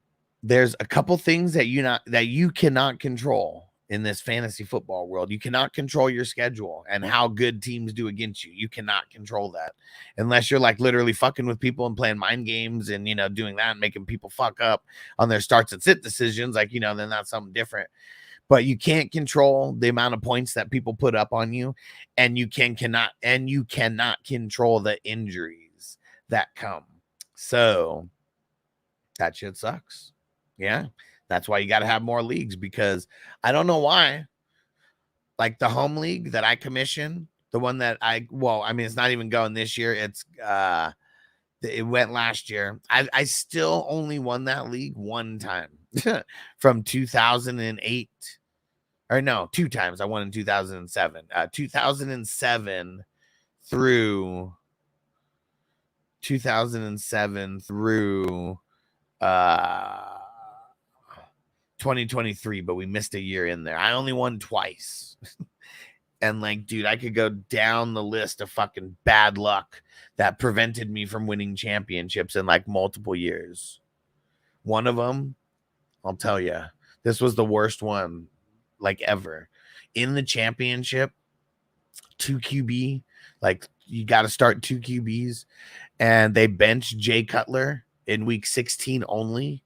There's a couple things that you cannot control in this fantasy football world. You cannot control your schedule and how good teams do against you. You cannot control that unless you're like literally fucking with people and playing mind games and, you know, doing that and making people fuck up on their starts and sit decisions. Like, you know, then that's something different. But you can't control the amount of points that people put up on you, and you cannot control the injuries that come. So that shit sucks. Yeah. That's why you got to have more leagues, because I don't know why, like the home league that I commission, The one that it's not even going this year. It went last year. I still only won that league one time from 2008. Or no, 2 times. I won in 2007. 2007 through 2023, but we missed a year in there. I only won twice. And like, dude, I could go down the list of fucking bad luck that prevented me from winning championships in like multiple years. One of them, I'll tell you, this was the worst one like ever. In the championship, 2 QB, like you got to start 2 QBs, and they benched Jay Cutler in week 16 only,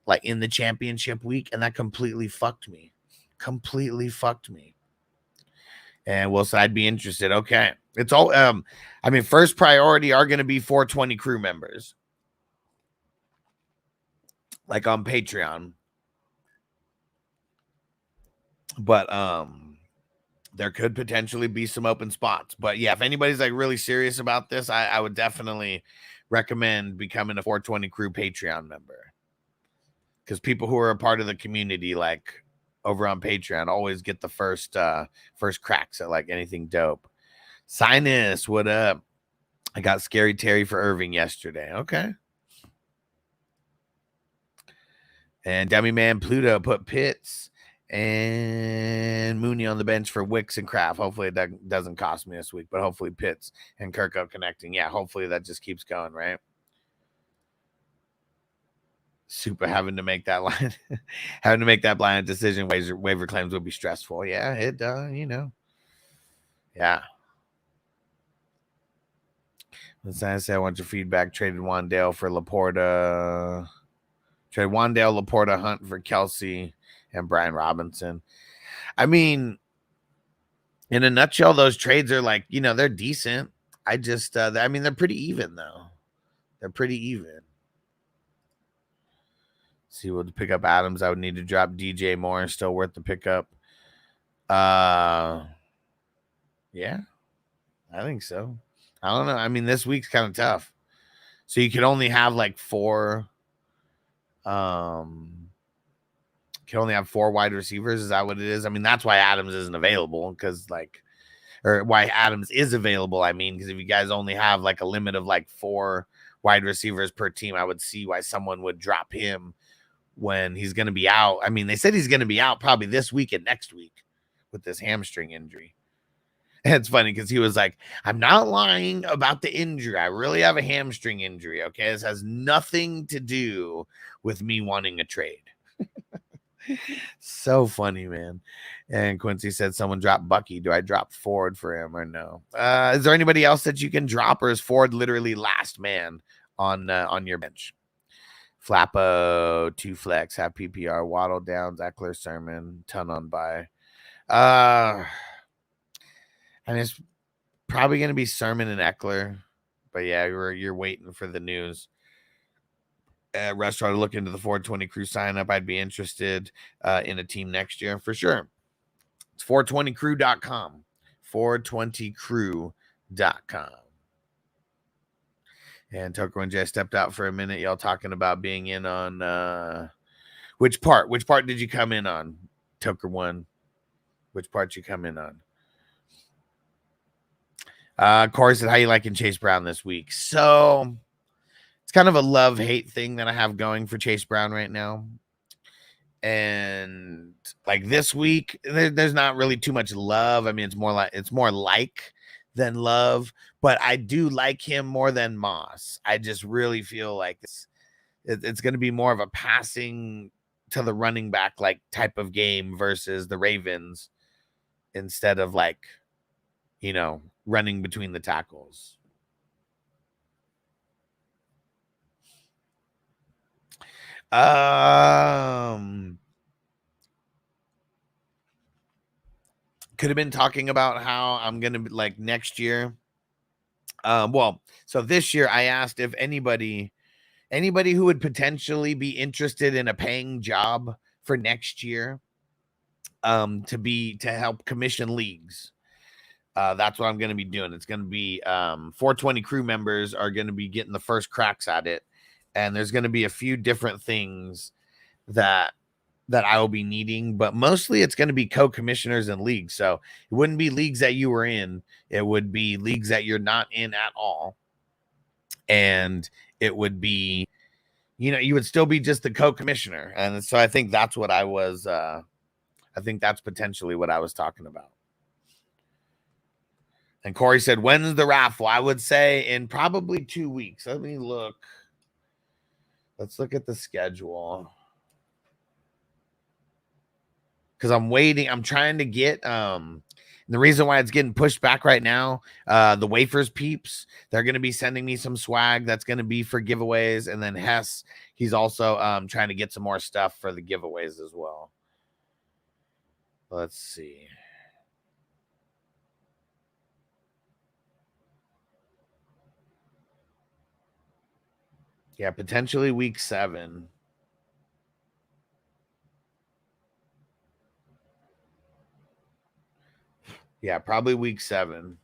like in the championship week, and that completely fucked me. And Will said, I'd be interested. Okay. It's all, first priority are going to be 420 crew members. Like on Patreon. But, there could potentially be some open spots. But yeah, if anybody's like really serious about this, I would definitely recommend becoming a 420 crew Patreon member. Because people who are a part of the community, like, over on Patreon, always get the first cracks at like anything dope. Sinus, what up? I got Scary Terry for Irving yesterday. Okay. And Dummy Man Pluto put Pitts and Mooney on the bench for Wicks and Kraft. Hopefully it doesn't cost me this week, but hopefully Pitts and Kirko connecting. Yeah, hopefully that just keeps going, right? Super having to make that blind decision. Waiver claims would be stressful. Yeah, it yeah. Let's say I want your feedback. Traded Wandale for Laporta. Traded Wandale, Laporta, Hunt for Kelsey and Brian Robinson. I mean, in a nutshell, those trades are like, they're decent. I just they're pretty even though. They're pretty even. See, we'll pick up Adams. I would need to drop DJ Moore. Still worth the pickup. Yeah, I think so. I don't know. I mean, this week's kind of tough. So you can only have like 4. Can only have 4 wide receivers. Is that what it is? I mean, that's why Adams isn't available. Or why Adams is available. I mean, because if you guys only have like a limit of like 4 wide receivers per team, I would see why someone would drop him when he's going to be out. I mean, they said he's going to be out probably this week and next week with this hamstring injury. And it's funny because he was like, I'm not lying about the injury. I really have a hamstring injury. Okay. This has nothing to do with me wanting a trade. So funny, man. And Quincy said someone dropped Bucky. Do I drop Ford for him or no? Is there anybody else that you can drop, or is Ford literally last man on your bench? Flappo, 2 flex, have PPR, Waddle, Downs, Eckler, Sermon, ton on buy. It's probably going to be Sermon and Eckler. But yeah, you're waiting for the news. Russ tried to look into the 420 crew sign up. I'd be interested in a team next year for sure. It's 420crew.com. 420crew.com. And Tucker and Jay stepped out for a minute. Y'all talking about being in on which part? Which part did you come in on? Tucker one. Which part you come in on? Corey said, how you liking Chase Brown this week? So it's kind of a love-hate thing that I have going for Chase Brown right now. And like this week, there's not really too much love. I mean, it's more like than love, but I do like him more than Moss. I just really feel like it's going to be more of a passing to the running back like type of game versus the Ravens instead of like, running between the tackles. Could have been talking about how I'm going to be like next year. So this year I asked if anybody who would potentially be interested in a paying job for next year, to help commission leagues. That's what I'm going to be doing. It's going to be 420 crew members are going to be getting the first cracks at it. And there's going to be a few different things that I will be needing, but mostly it's going to be co-commissioners and leagues. So it wouldn't be leagues that you were in. It would be leagues that you're not in at all. And it would be, you would still be just the co-commissioner. And so I think that's what I think that's potentially what I was talking about. And Corey said, when's the raffle? I would say in probably 2 weeks. Let me look. Let's look at the schedule. Because I'm waiting. I'm trying to get the reason why it's getting pushed back right now, the Wafers peeps, they're going to be sending me some swag that's going to be for giveaways. And then Hess, he's also trying to get some more stuff for the giveaways as well. Let's see. Yeah, potentially week 7. Yeah, probably week 7.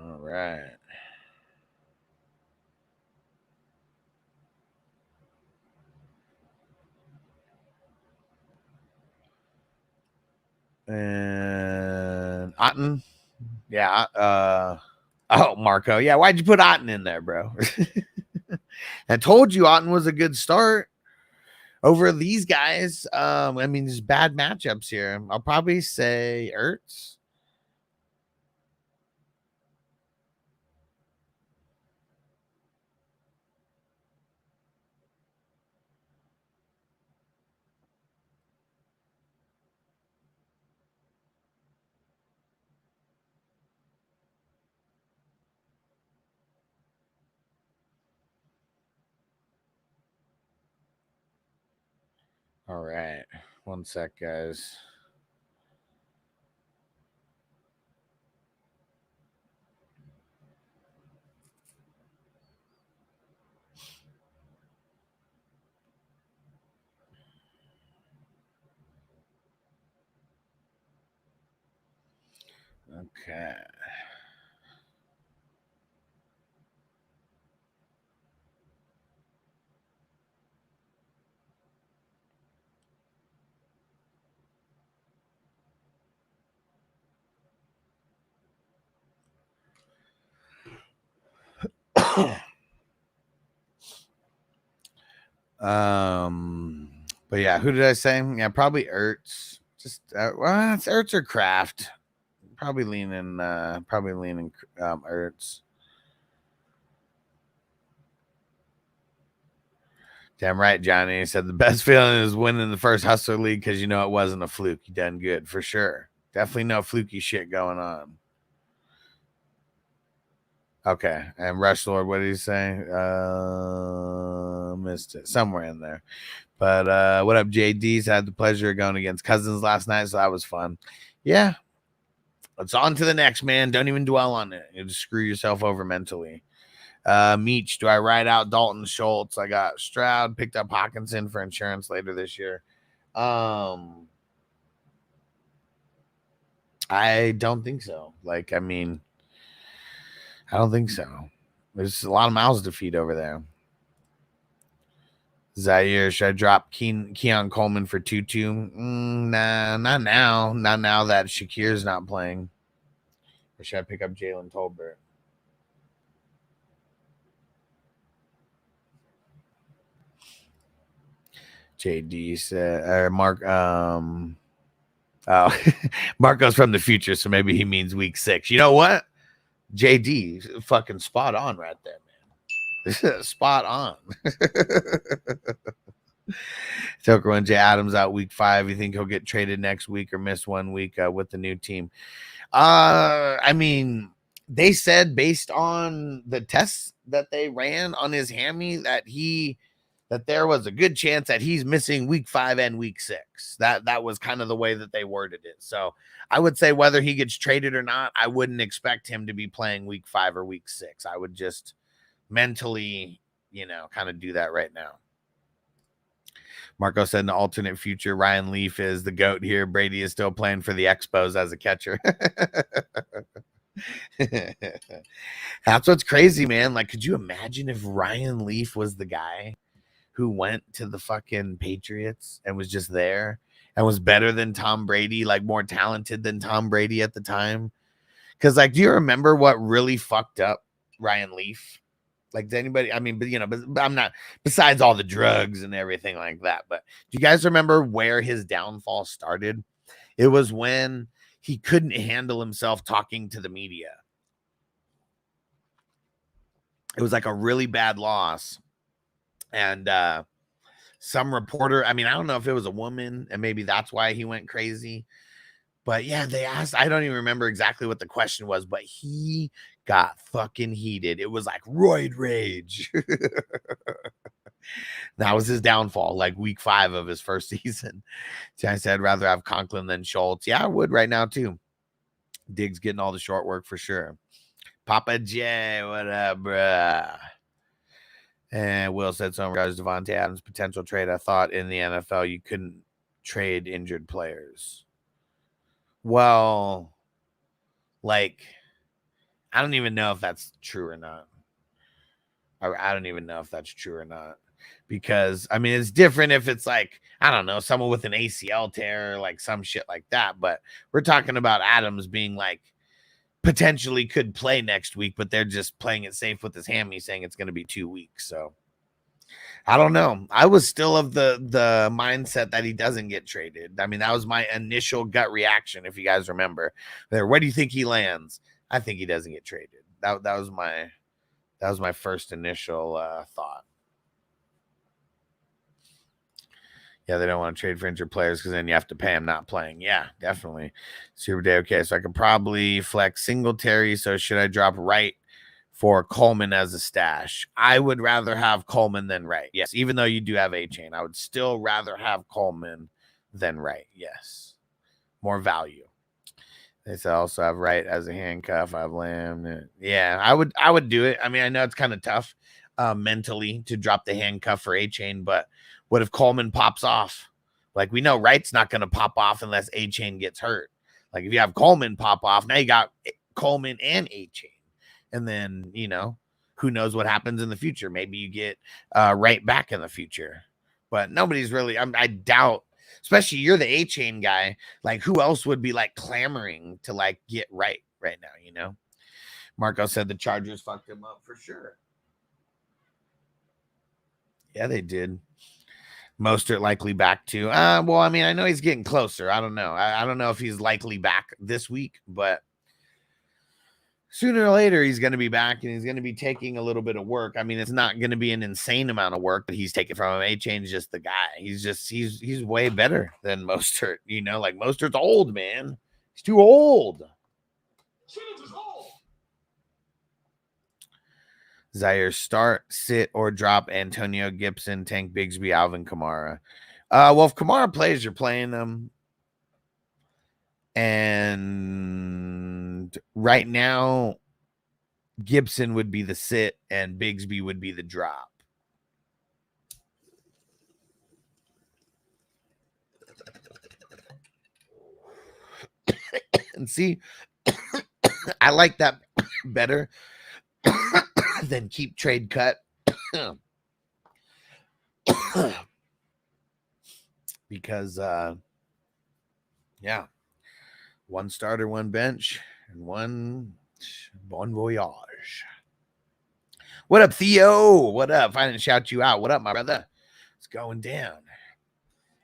All right. And Otten. Yeah. Oh, Marco. Yeah, why'd you put Otten in there, bro? I told you Otten was a good start over these guys. I mean, there's bad matchups here. I'll probably say Ertz. All right. 1 sec, guys. Okay. But yeah, who did I say? Yeah, probably Ertz. Just well, it's Ertz or Kraft. Probably leaning Ertz. Damn right, Johnny. He said the best feeling is winning the first Hustler League because you know it wasn't a fluke. You done good for sure. Definitely no fluky shit going on. Okay. And Rush Lord, what did he say? Missed it. Somewhere in there. But what up, JD's? I had the pleasure of going against Cousins last night, so that was fun. Yeah. Let's on to the next, man. Don't even dwell on it. You just screw yourself over mentally. Meech, do I ride out Dalton Schultz? I got Stroud, picked up Hawkinson for insurance later this year. I don't think so. Like, I mean, I don't think so. There's a lot of mouths to feed over there. Zaire, should I drop Keon Coleman for Tutu? Nah, not now. Not now that Shakir's not playing. Or should I pick up Jalen Tolbert? JD said, or Mark, oh, Marco's from the future, so maybe he means week 6. You know what? JD, fucking spot on right there, man. Spot on. Tucker and Jay Adams out week 5. You think he'll get traded next week or miss 1 week with the new team? I mean, they said based on the tests that they ran on his hammy that that there was a good chance that he's missing week 5 and week 6. That was kind of the way that they worded it. So I would say whether he gets traded or not, I wouldn't expect him to be playing week 5 or week 6. I would just mentally, kind of do that right now. Marco said in the alternate future, Ryan Leaf is the GOAT here. Brady is still playing for the Expos as a catcher. That's what's crazy, man. Like, could you imagine if Ryan Leaf was the guy who went to the fucking Patriots and was just there and was better than Tom Brady, like more talented than Tom Brady at the time? Because, like, do you remember what really fucked up Ryan Leaf? Like, does anybody, I mean, but I'm not, besides all the drugs and everything like that, but do you guys remember where his downfall started? It was when he couldn't handle himself talking to the media. It was like a really bad loss. And some reporter, I mean, I don't know if it was a woman, and maybe that's why he went crazy. But yeah, they asked, I don't even remember exactly what the question was, but he got fucking heated. It was like roid rage. That was his downfall, like week 5 of his first season. So I said, rather have Conklin than Schultz. Yeah, I would right now too. Diggs getting all the short work for sure. Papa J, what up, bruh? And Will said so in regards to Devontae Adams' potential trade. I thought in the NFL you couldn't trade injured players. Well, like, I don't even know if that's true or not. I don't even know if that's true or not. Because, I mean, it's different if it's like, I don't know, someone with an ACL tear, like some shit like that. But we're talking about Adams being like, potentially could play next week, but they're just playing it safe with his hammy, saying it's going to be 2 weeks. So I don't know. I was still of the mindset that he doesn't get traded. I mean, that was my initial gut reaction. If you guys remember there, where do you think he lands? I think he doesn't get traded. That was my first initial thought. Yeah, they don't want to trade for injured players because then you have to pay him not playing. Yeah, definitely. Super Day. Okay, so I could probably flex Singletary. So should I drop Wright for Coleman as a stash? I would rather have Coleman than Wright. Yes, even though you do have A-Chain, I would still rather have Coleman than Wright. Yes, more value. They say also have Wright as a handcuff. I have Lamb. Yeah, I would do it. I mean, I know it's kind of tough mentally to drop the handcuff for A-Chain, but what if Coleman pops off? Like, we know Wright's not going to pop off unless A-Chain gets hurt. Like, if you have Coleman pop off, now you got Coleman and A-Chain. And then, who knows what happens in the future. Maybe you get Wright back in the future. But nobody's really, I doubt, especially you're the A-Chain guy. Like, who else would be, like, clamoring to, like, get Wright right now, Marco said the Chargers fucked him up for sure. Yeah, they did. Mostert likely back to. Well, I mean, I know he's getting closer. I don't know. I don't know if he's likely back this week, but sooner or later he's going to be back, and he's going to be taking a little bit of work. I mean, it's not going to be an insane amount of work that he's taking from him. A-Chain's just the guy. He's way better than Mostert. Like Mostert's old, man. He's too old. Zaire, start, sit, or drop Antonio Gibson, Tank Bigsby, Alvin Kamara. Well, if Kamara plays, you're playing them. And right now, Gibson would be the sit, and Bigsby would be the drop. And see, I like that better than keep, trade, cut. Because, yeah, one starter, one bench, and one bon voyage. What up, Theo? What up? If I didn't shout you out, what up, my brother? It's going down.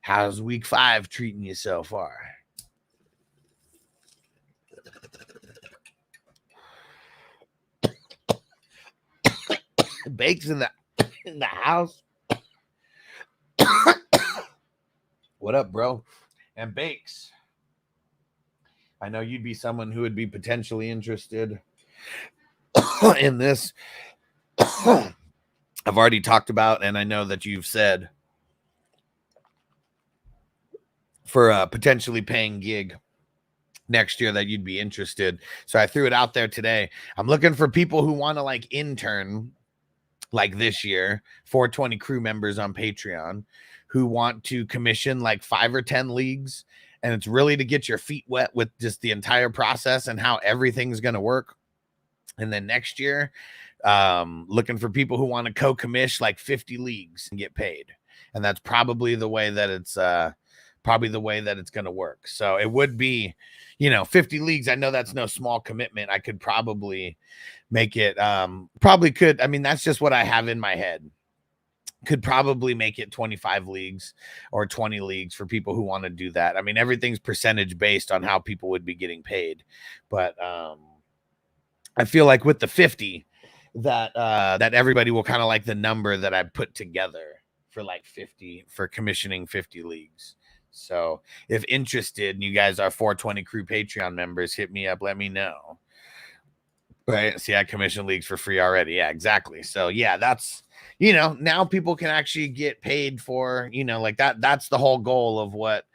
How's week 5 treating you so far? Bakes in the house. What up, bro? And Bakes, I know you'd be someone who would be potentially interested in this. I've already talked about, and I know that you've said for a potentially paying gig next year that you'd be interested. So I threw it out there today. I'm looking for people who want to like intern like this year, 420 crew members on Patreon who want to commission like 5 or 10 leagues. And it's really to get your feet wet with just the entire process and how everything's going to work. And then next year, looking for people who want to co-commish like 50 leagues and get paid. And that's probably the way that it's going to work. So it would be, 50 leagues. I know that's no small commitment. I could probably make it, I mean, that's just what I have in my head. Could probably make it 25 leagues or 20 leagues for people who want to do that. I mean, everything's percentage based on how people would be getting paid. But I feel like with the 50 that everybody will kind of like the number that I put together for like 50 for commissioning 50 leagues. So if interested and you guys are 420 crew Patreon members, hit me up. Let me know. Right. See, I commission leagues for free already. Yeah, exactly. So yeah, that's, now people can actually get paid for, like that. That's the whole goal of what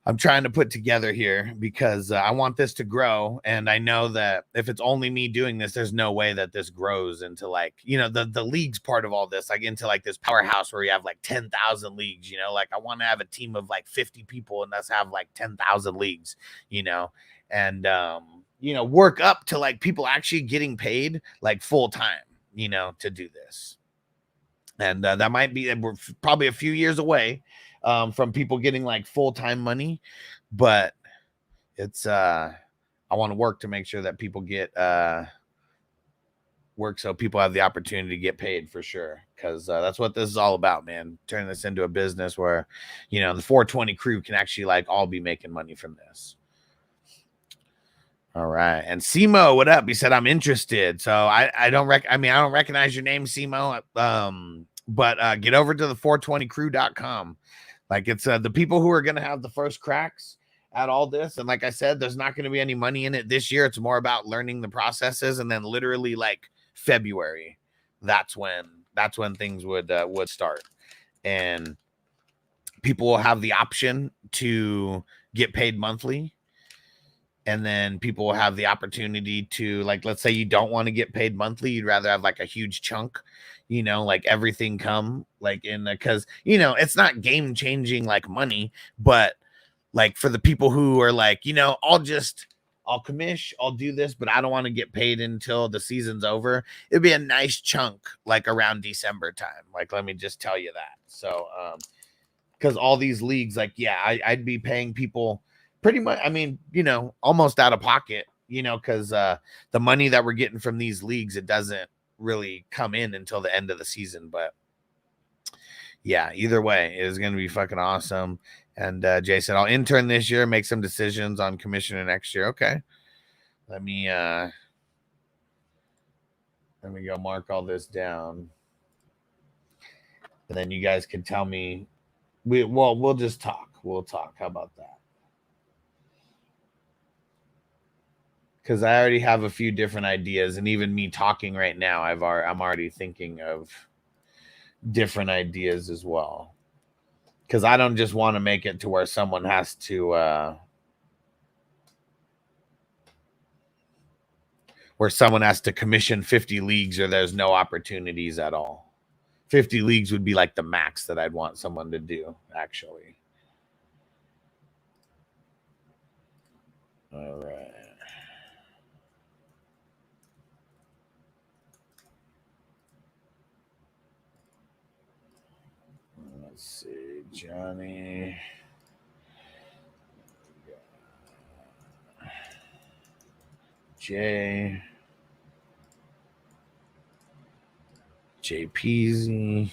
I'm trying to put together here, because I want this to grow. And I know that if it's only me doing this, there's no way that this grows into like, the leagues part of all this, like into like this powerhouse where you have like 10,000 leagues, like I want to have a team of like 50 people and let's have like 10,000 leagues, and, work up to like people actually getting paid like full time, to do this. And that might be, we're probably a few years away from people getting like full-time money, but it's I want to work to make sure that people get work so people have the opportunity to get paid for sure, because that's what this is all about, man. Turn this into a business where the 420 crew can actually like all be making money from this. All right. And Simo, what up? He said, I'm interested. So I don't recognize your name, Simo. But get over to the 420crew.com. Like it's the people who are going to have the first cracks at all this. And like I said, there's not going to be any money in it this year. It's more about learning the processes. And then literally like February, that's when things would start. And people will have the option to get paid monthly. And then people will have the opportunity to, like, let's say you don't want to get paid monthly. You'd rather have like a huge chunk, like everything come like in the, because, it's not game changing like money, but like for the people who are like, I'll commish, I'll do this, but I don't want to get paid until the season's over. It'd be a nice chunk like around December time. Like, let me just tell you that. So, because all these leagues, like, yeah, I'd be paying people pretty much, almost out of pocket, because the money that we're getting from these leagues, it doesn't really come in until the end of the season. But yeah, either way, it is going to be fucking awesome. And Jay said, I'll intern this year, make some decisions on commissioner next year. Okay. Let me go mark all this down. And then you guys can tell me, we'll just talk. We'll talk. How about that? Because I already have a few different ideas, and even me talking right now, I'm already thinking of different ideas as well. Because I don't just want to make it to where someone has to commission 50 leagues or there's no opportunities at all. 50 leagues would be like the max that I'd want someone to do, actually. All right. Let's see, Johnny. Jay Peasy.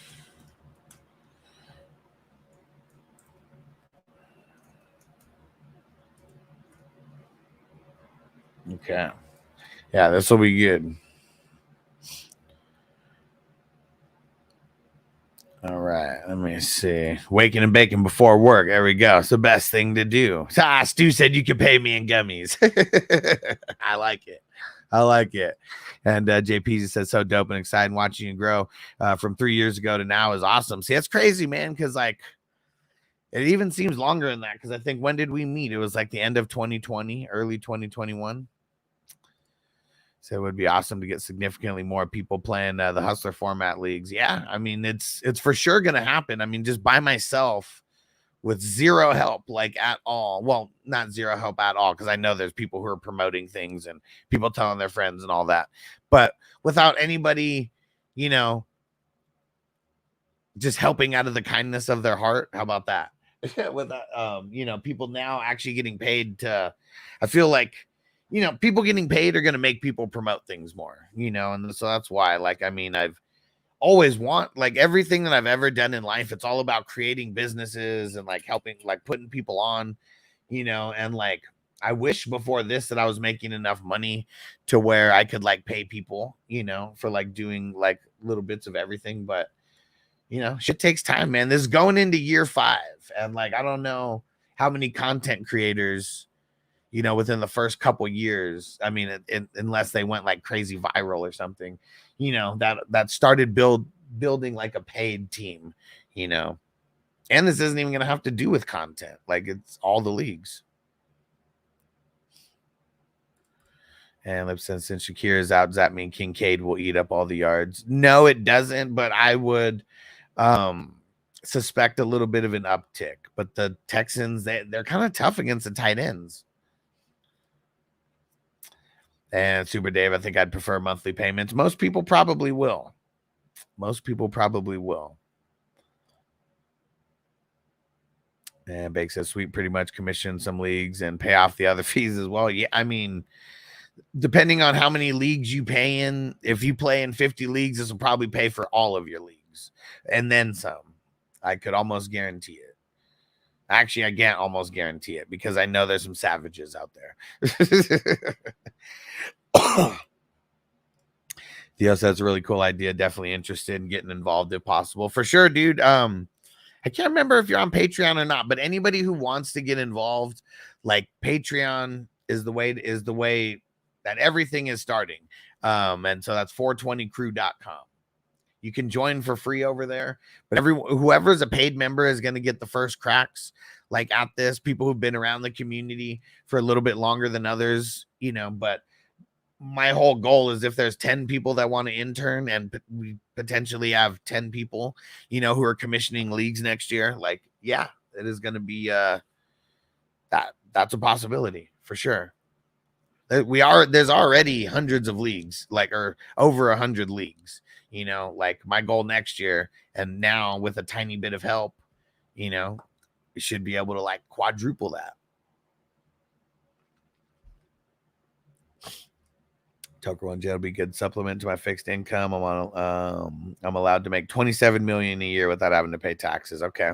Okay. Yeah, this will be good. All right, let me see. Waking and baking before work. There we go. It's the best thing to do. Stu said you could pay me in gummies. I like it. I like it. And JP says, so dope and exciting watching you grow from 3 years ago to now is awesome. See, it's crazy, man, because like it even seems longer than that, because I think, when did we meet? It was like the end of 2020, early 2021. So it would be awesome to get significantly more people playing the Hustler format leagues. Yeah, I mean, it's for sure going to happen. I mean, just by myself with zero help, like at all. Well, not zero help at all, because I know there's people who are promoting things and people telling their friends and all that. But without anybody, you know, just helping out of the kindness of their heart. How about that? With you know, people now actually getting paid to, I feel like, you know, people getting paid are going to make people promote things more, you know, and so that's why, like, I mean, I've always like everything that I've ever done in life, it's all about creating businesses and like helping, like putting people on, you know, and like, I wish before this that I was making enough money to where I could like pay people, you know, for like doing like little bits of everything. But, you know, shit takes time, man. This is going into year 5. And like, I don't know how many content creators, you know, within the first couple years, I mean, unless they went like crazy viral or something, you know, that started building like a paid team, you know, and this isn't even going to have to do with content. Like, it's all the leagues. And Lipson, since Shakir is out, does that mean Kincaid will eat up all the yards? No, it doesn't, but I would suspect a little bit of an uptick. But the Texans, they're kind of tough against the tight ends. And Super Dave, I think I'd prefer monthly payments. Most people probably will. Most people probably will. And Bake says, Sweet pretty much commission some leagues and pay off the other fees as well. Yeah, I mean, depending on how many leagues you pay in, if you play in 50 leagues, this will probably pay for all of your leagues. And then some. I could almost guarantee it. Actually, I can't almost guarantee it because I know there's some savages out there. Theo says, a really cool idea. Definitely interested in getting involved if possible. For sure, dude. I can't remember if you're on Patreon or not, but anybody who wants to get involved, like Patreon is the way that everything is starting. And so that's 420crew.com. You can join for free over there, but whoever's a paid member is going to get the first cracks like at this. People who've been around the community for a little bit longer than others, you know, but my whole goal is if there's 10 people that want to intern and we potentially have 10 people, you know, who are commissioning leagues next year, like, yeah, it is going to be that's a possibility for sure. There's already hundreds of leagues, like, or over 100 leagues, you know, like my goal next year. And now with a tiny bit of help, you know, we should be able to like quadruple that. Tucker One Jet will be a good supplement to my fixed income. I'm allowed to make $27 million a year without having to pay taxes. Okay.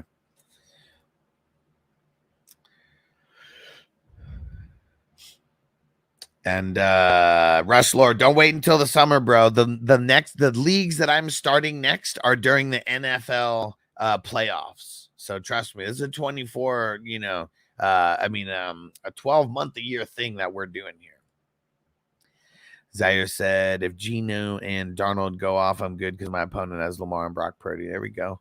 And Rush Lord, don't wait until the summer, bro. The leagues that I'm starting next are during the NFL playoffs. So trust me, this is a 24, you know, a 12-month a year thing that we're doing here. Zaire said, if Geno and Darnold go off, I'm good because my opponent has Lamar and Brock Purdy. There we go.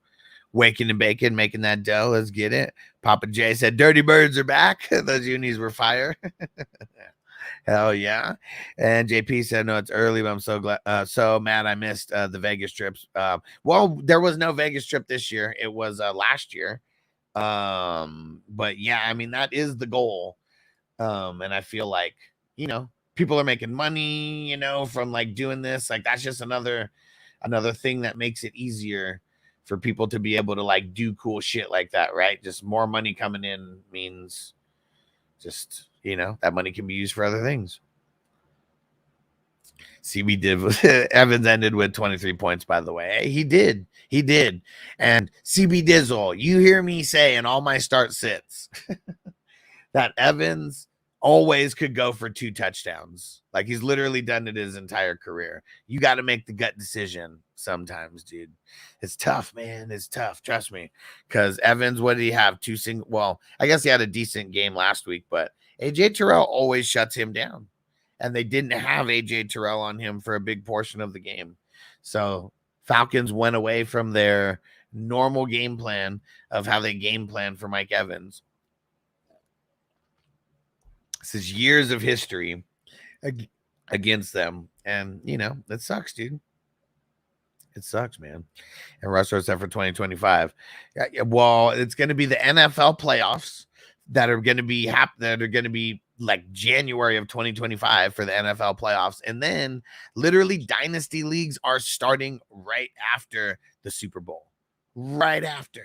Waking and bacon, making that dough. Let's get it. Papa J said, dirty birds are back. Those unis were fire. Hell yeah. And JP said, no, it's early, but I'm so glad. So mad I missed the Vegas trips. Well, there was no Vegas trip this year. It was last year. But yeah, I mean, that is the goal. And I feel like, you know, people are making money, you know, from like doing this. Like, that's just another thing that makes it easier for people to be able to like do cool shit like that, right? Just more money coming in means just, you know, that money can be used for other things. CB did. Evans ended with 23 points, by the way. Hey, he did. And CB Dizzle, you hear me say in all my start sits that Evans always could go for 2 touchdowns. Like, he's literally done it his entire career. You got to make the gut decision sometimes, dude. It's tough, man. It's tough. Trust me. Because Evans, what did he have? Well, I guess he had a decent game last week, but AJ Terrell always shuts him down. and they didn't have AJ Terrell on him for a big portion of the game. So Falcons went away from their normal game plan of how they game plan for Mike Evans. This is years of history against them. And, you know, it sucks, dude. It sucks, man. And Russ said for 2025. Well, it's going to be the NFL playoffs that are going to be like January of 2025 for the NFL playoffs. And then literally dynasty leagues are starting right after the Super Bowl. Right after.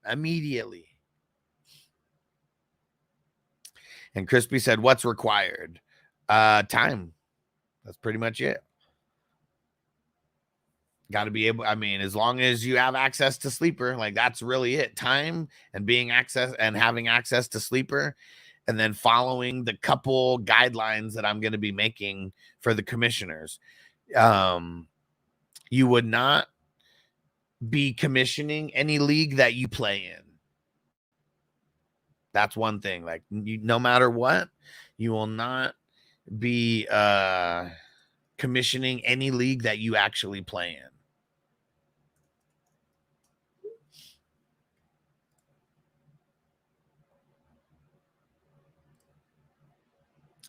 Immediately. And Crispy said, what's required? Time. That's pretty much it. Got to be able, I mean, as long as you have access to Sleeper, like that's really it. Time and having access to Sleeper, and then following the couple guidelines that I'm going to be making for the commissioners. You would not be commissioning any league that you play in. That's one thing. Like, no matter what, you will not be commissioning any league that you actually play in.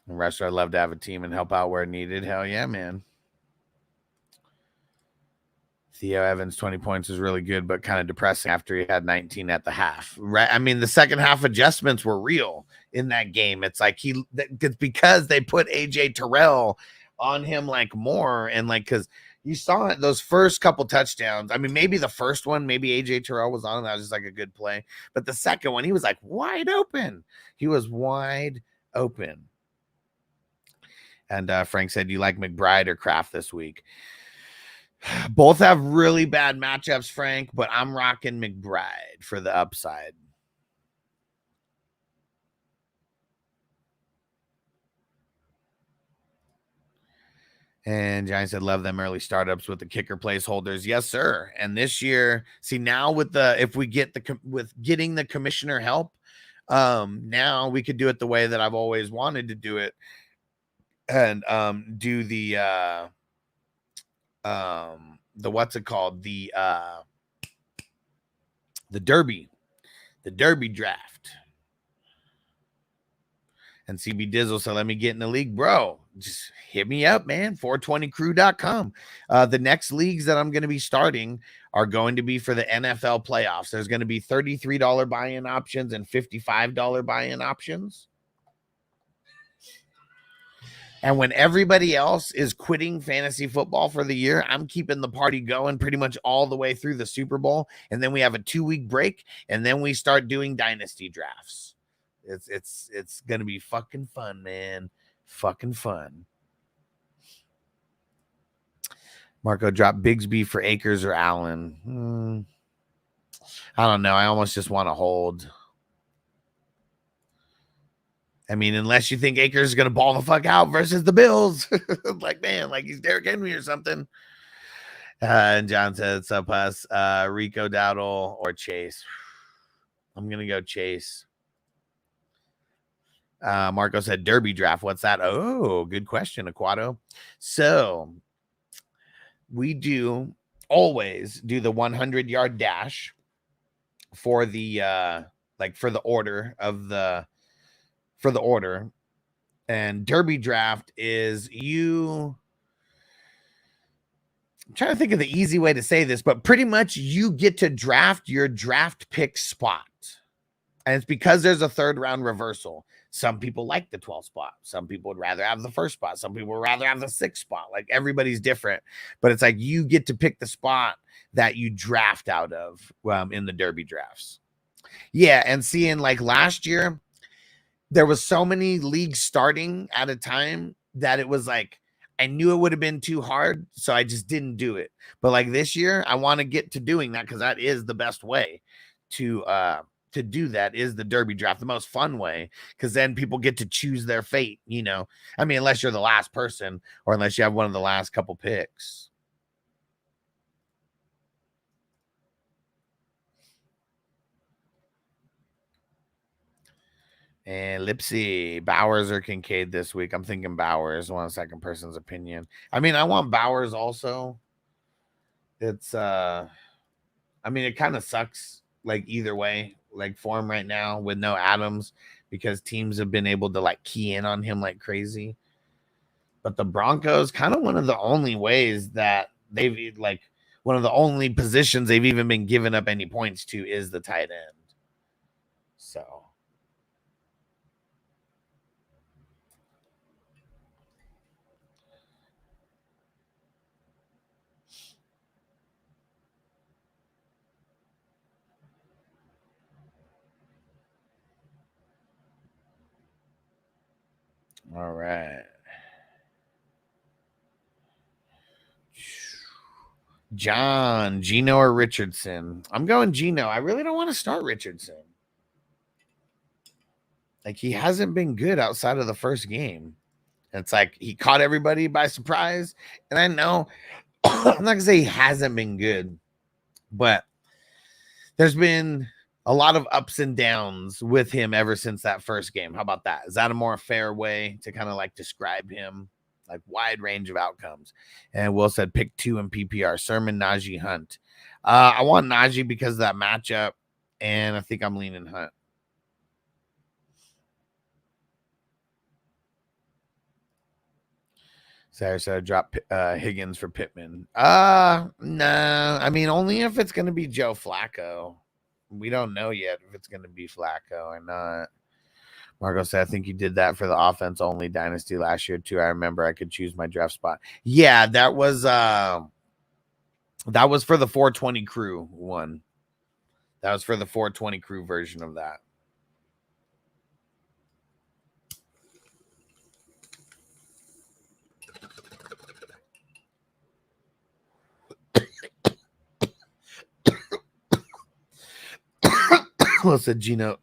And Rest, I'd love to have a team and help out where needed. Hell yeah, man. Theo Evans, 20 points is really good, but kind of depressing after he had 19 at the half. Right? I mean, the second half adjustments were real in that game. It's like it's because they put AJ Terrell on him like more, and like because you saw it those first couple touchdowns. I mean, maybe the first one, maybe AJ Terrell was on him. That was just like a good play. But the second one, he was like wide open. He was wide open. And Frank said, you like McBride or Kraft this week? Both have really bad matchups, Frank, but I'm rocking McBride for the upside. And Giants said, love them early startups with the kicker placeholders. Yes, sir. And this year, see now with getting the commissioner help, now we could do it the way that I've always wanted to do it. And do the what's it called? The Derby draft. And CB Dizzle said, let me get in the league, bro. Just hit me up, man. 420crew.com. The next leagues that I'm going to be starting are going to be for the NFL playoffs. There's going to be $33 buy-in options and $55 buy-in options. And when everybody else is quitting fantasy football for the year, I'm keeping the party going pretty much all the way through the Super Bowl. And then we have a 2-week break, and then we start doing dynasty drafts. It's going to be fucking fun, man. Fucking fun. Marco dropped Bigsby for Akers or Allen. I don't know. I almost just want to hold. I mean, unless you think Akers is going to ball the fuck out versus the Bills. Like, man, like he's Derrick Henry or something. And John said, sup us, Rico Dowdle or Chase. I'm going to go Chase. Marco said Derby draft. What's that? Oh, good question, Aquato. So we always do the 100-yard dash for the for the order. And Derby draft is I'm trying to think of the easy way to say this, but pretty much you get to draft your draft pick spot. And it's because there's a third round reversal. Some people like the 12th spot. Some people would rather have the first spot. Some people would rather have the 6th spot. Like everybody's different, but it's like you get to pick the spot that you draft out of in the Derby drafts. Yeah. And seeing like last year, there was so many leagues starting at a time that it was like, I knew it would have been too hard. So I just didn't do it. But like this year, I want to get to doing that because that is the best way to do that is the Derby draft, the most fun way. Because then people get to choose their fate, you know, I mean, unless you're the last person or unless you have one of the last couple picks. And Lipsy, Bowers or Kincaid this week. I'm thinking Bowers. One second person's opinion. I mean, I want Bowers also. It's I mean, it kind of sucks like either way, like for him right now with no Adams, because teams have been able to like key in on him like crazy. But the Broncos, kind of one of the only ways that they've like one of the only positions they've even been giving up any points to is the tight end. So all right. John, Gino or Richardson? I'm going Gino. I really don't want to start Richardson. Like, he hasn't been good outside of the first game. It's like he caught everybody by surprise. And I know I'm not going to say he hasn't been good, but there's been a lot of ups and downs with him ever since that first game. How about that? Is that a more fair way to kind of like describe him? Like, wide range of outcomes. And Will said pick 2 in PPR, Sermon, Najee, Hunt. I want Najee because of that matchup, and I think I'm leaning Hunt. Sarasota drop Higgins for Pittman. Nah. I mean, only if it's going to be Joe Flacco. We don't know yet if it's going to be Flacco or not. Marco said, I think you did that for the offense only dynasty last year too. I remember I could choose my draft spot. Yeah, that was for the 420 crew one. That was for the 420 crew version of that. Well, said Gino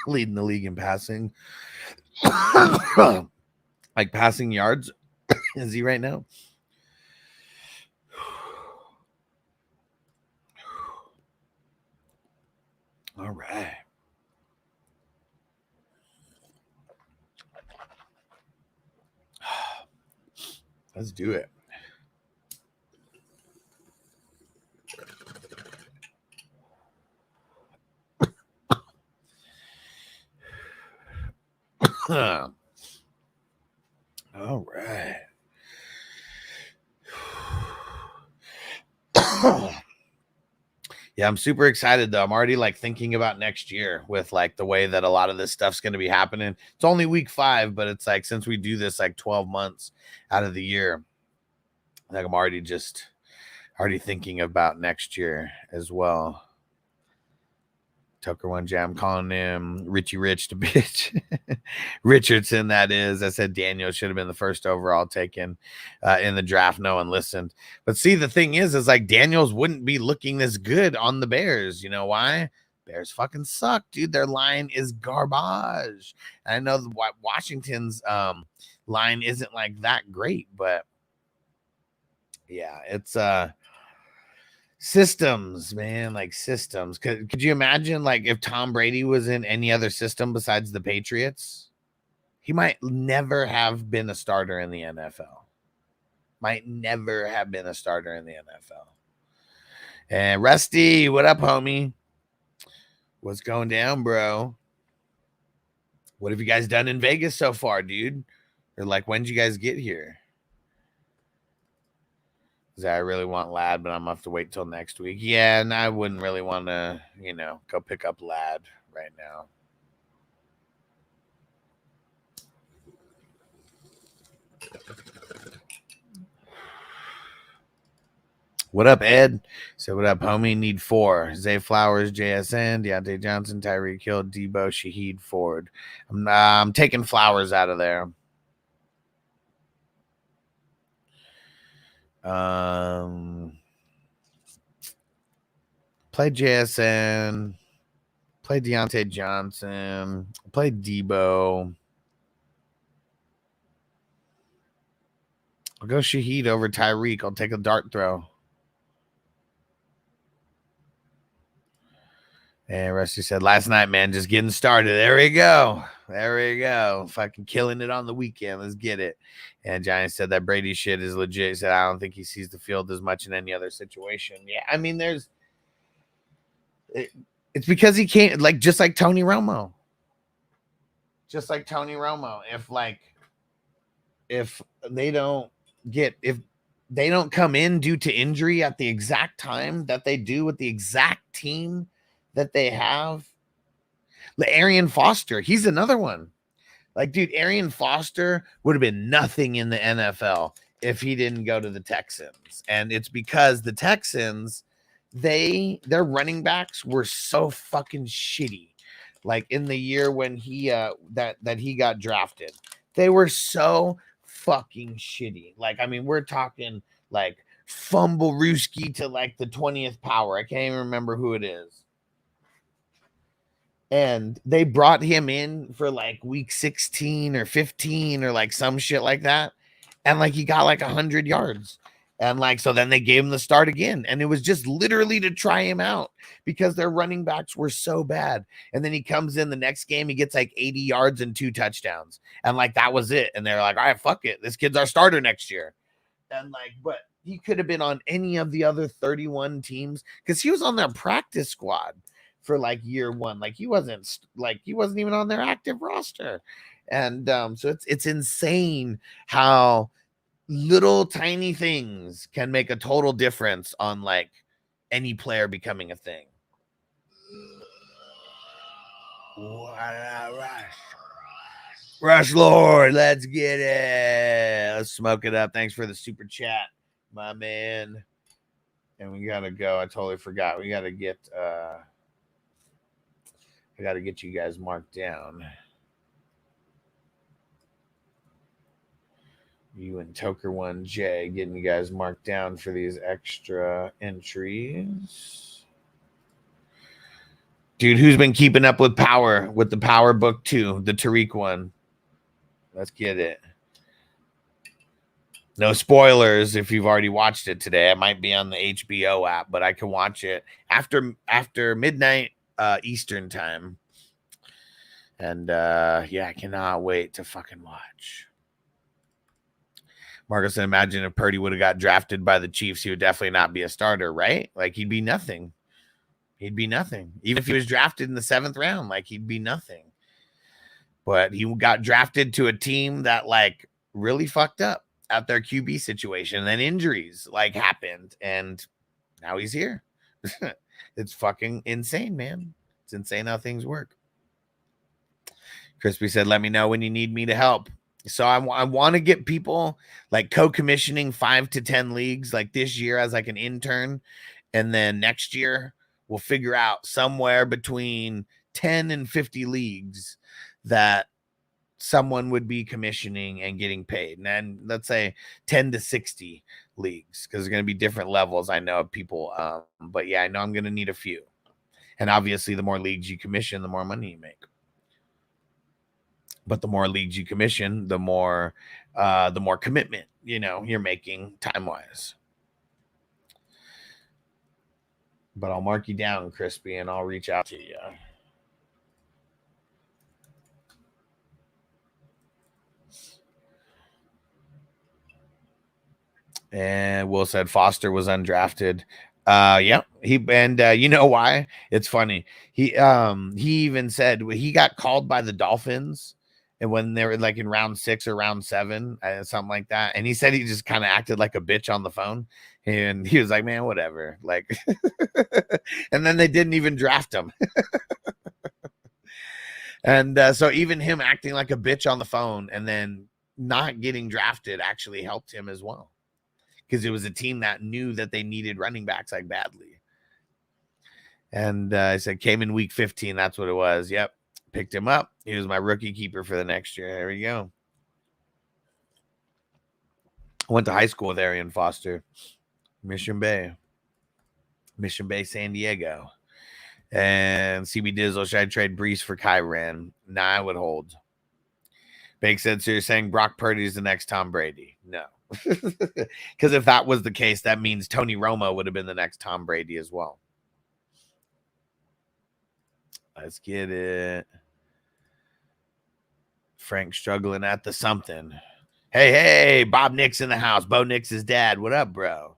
leading the league in passing. Like passing yards. Is he right now? All right. Let's do it. All right. Yeah, I'm super excited though. I'm already like thinking about next year with like the way that a lot of this stuff's going to be happening. It's only week 5, but it's like since we do this like 12 months out of the year, like I'm already thinking about next year as well. Tucker One Jam calling him Richie Rich to bitch. Richardson, that is. I said Daniel should have been the first overall taken in the draft. No one listened. But see, the thing is like Daniels wouldn't be looking this good on the Bears. You know why? Bears fucking suck, dude. Their line is garbage. And I know Washington's line isn't like that great, but yeah, it's systems, man, like systems. Could you imagine like if Tom Brady was in any other system besides the Patriots? He might never have been a starter in the NFL. Might never have been a starter in the NFL. And Rusty, what up, homie? What's going down, bro? What have you guys done in Vegas so far, dude? Or like, when did you guys get here? I really want Lad, but I'm gonna have to wait till next week. Yeah, and I wouldn't really want to, go pick up Lad right now. What up, Ed? So what up, homie? Need 4. Zay Flowers, JSN, Deontay Johnson, Tyreek Hill, Debo, Shaheed, Ford. I'm taking Flowers out of there. Play JSN, play Deontay Johnson, play Debo. I'll go Shaheed over Tyreek. I'll take a dart throw. And Rusty said, last night, man, just getting started. There we go. There we go. Fucking killing it on the weekend. Let's get it. And Giant said that Brady shit is legit. He said, I don't think he sees the field as much in any other situation. Yeah, I mean, it's because he can't, like, just like Tony Romo. Just like Tony Romo. If they don't come in due to injury at the exact time that they do with the exact team that they have. Arian Foster, he's another one. Like, dude, Arian Foster would have been nothing in the NFL if he didn't go to the Texans. And it's because the Texans, their running backs were so fucking shitty. Like in the year when he that he got drafted, they were so fucking shitty. Like, I mean, we're talking like Fumble Rooski to like the 20th power. I can't even remember who it is. And they brought him in for like week 16 or 15 or like some shit like that. And like he got like 100 yards. And like, so then they gave him the start again. And it was just literally to try him out because their running backs were so bad. And then he comes in the next game, he gets like 80 yards and 2 touchdowns. And like, that was it. And they're like, all right, fuck it. This kid's our starter next year. And like, but he could have been on any of the other 31 teams because he was on their practice squad for like year one. Like he wasn't even on their active roster. And so it's insane how little tiny things can make a total difference on like any player becoming a thing. Rush Lord, let's get it. Let's smoke it up. Thanks for the super chat, my man. And we gotta go. I totally forgot. We gotta get I gotta get you guys marked down. You and Toker1J getting you guys marked down for these extra entries. Dude, who's been keeping up with Power, with the Power book too? The Tariq one. Let's get it. No spoilers if you've already watched it today. It might be on the HBO app, but I can watch it after midnight Eastern time. And yeah, I cannot wait to fucking watch. Marcus said, imagine if Purdy would have got drafted by the Chiefs, he would definitely not be a starter, right? Like he'd be nothing. He'd be nothing. Even if he was drafted in the 7th round, like he'd be nothing. But he got drafted to a team that like really fucked up at their QB situation. And then injuries like happened. And now he's here. It's fucking insane, man. It's insane how things work. Crispy said, let me know when you need me to help. So I want to get people like co-commissioning 5 to 10 leagues like this year as like an intern. And then next year we'll figure out somewhere between 10 and 50 leagues that someone would be commissioning and getting paid. And then let's say 10 to 60 leagues because there's going to be different levels. I know of people. But yeah, I know I'm going to need a few. And obviously the more leagues you commission, the more money you make. But the more leagues you commission, the more commitment, you're making time-wise. But I'll mark you down, Crispy, and I'll reach out to you. And Will said Foster was undrafted. Yeah, you know why? It's funny. He even said he got called by the Dolphins. And when they were like in round 6 or round 7, something like that. And he said he just kind of acted like a bitch on the phone. And he was like, man, whatever. Like, and then they didn't even draft him. And so even him acting like a bitch on the phone and then not getting drafted actually helped him as well. Because it was a team that knew that they needed running backs like badly. And I said, came in week 15. That's what it was. Yep. Picked him up. He was my rookie keeper for the next year. There we go. I went to high school with Arian Foster. Mission Bay, San Diego. And CB Dizzle, should I trade Brees for Kyran? Nah, I would hold. Bake said, so you're saying Brock Purdy is the next Tom Brady? No. Because if that was the case, that means Tony Romo would have been the next Tom Brady as well. Let's get it. Frank struggling at the something. Hey, Bob Nix in the house. Bo Nix's dad. What up, bro?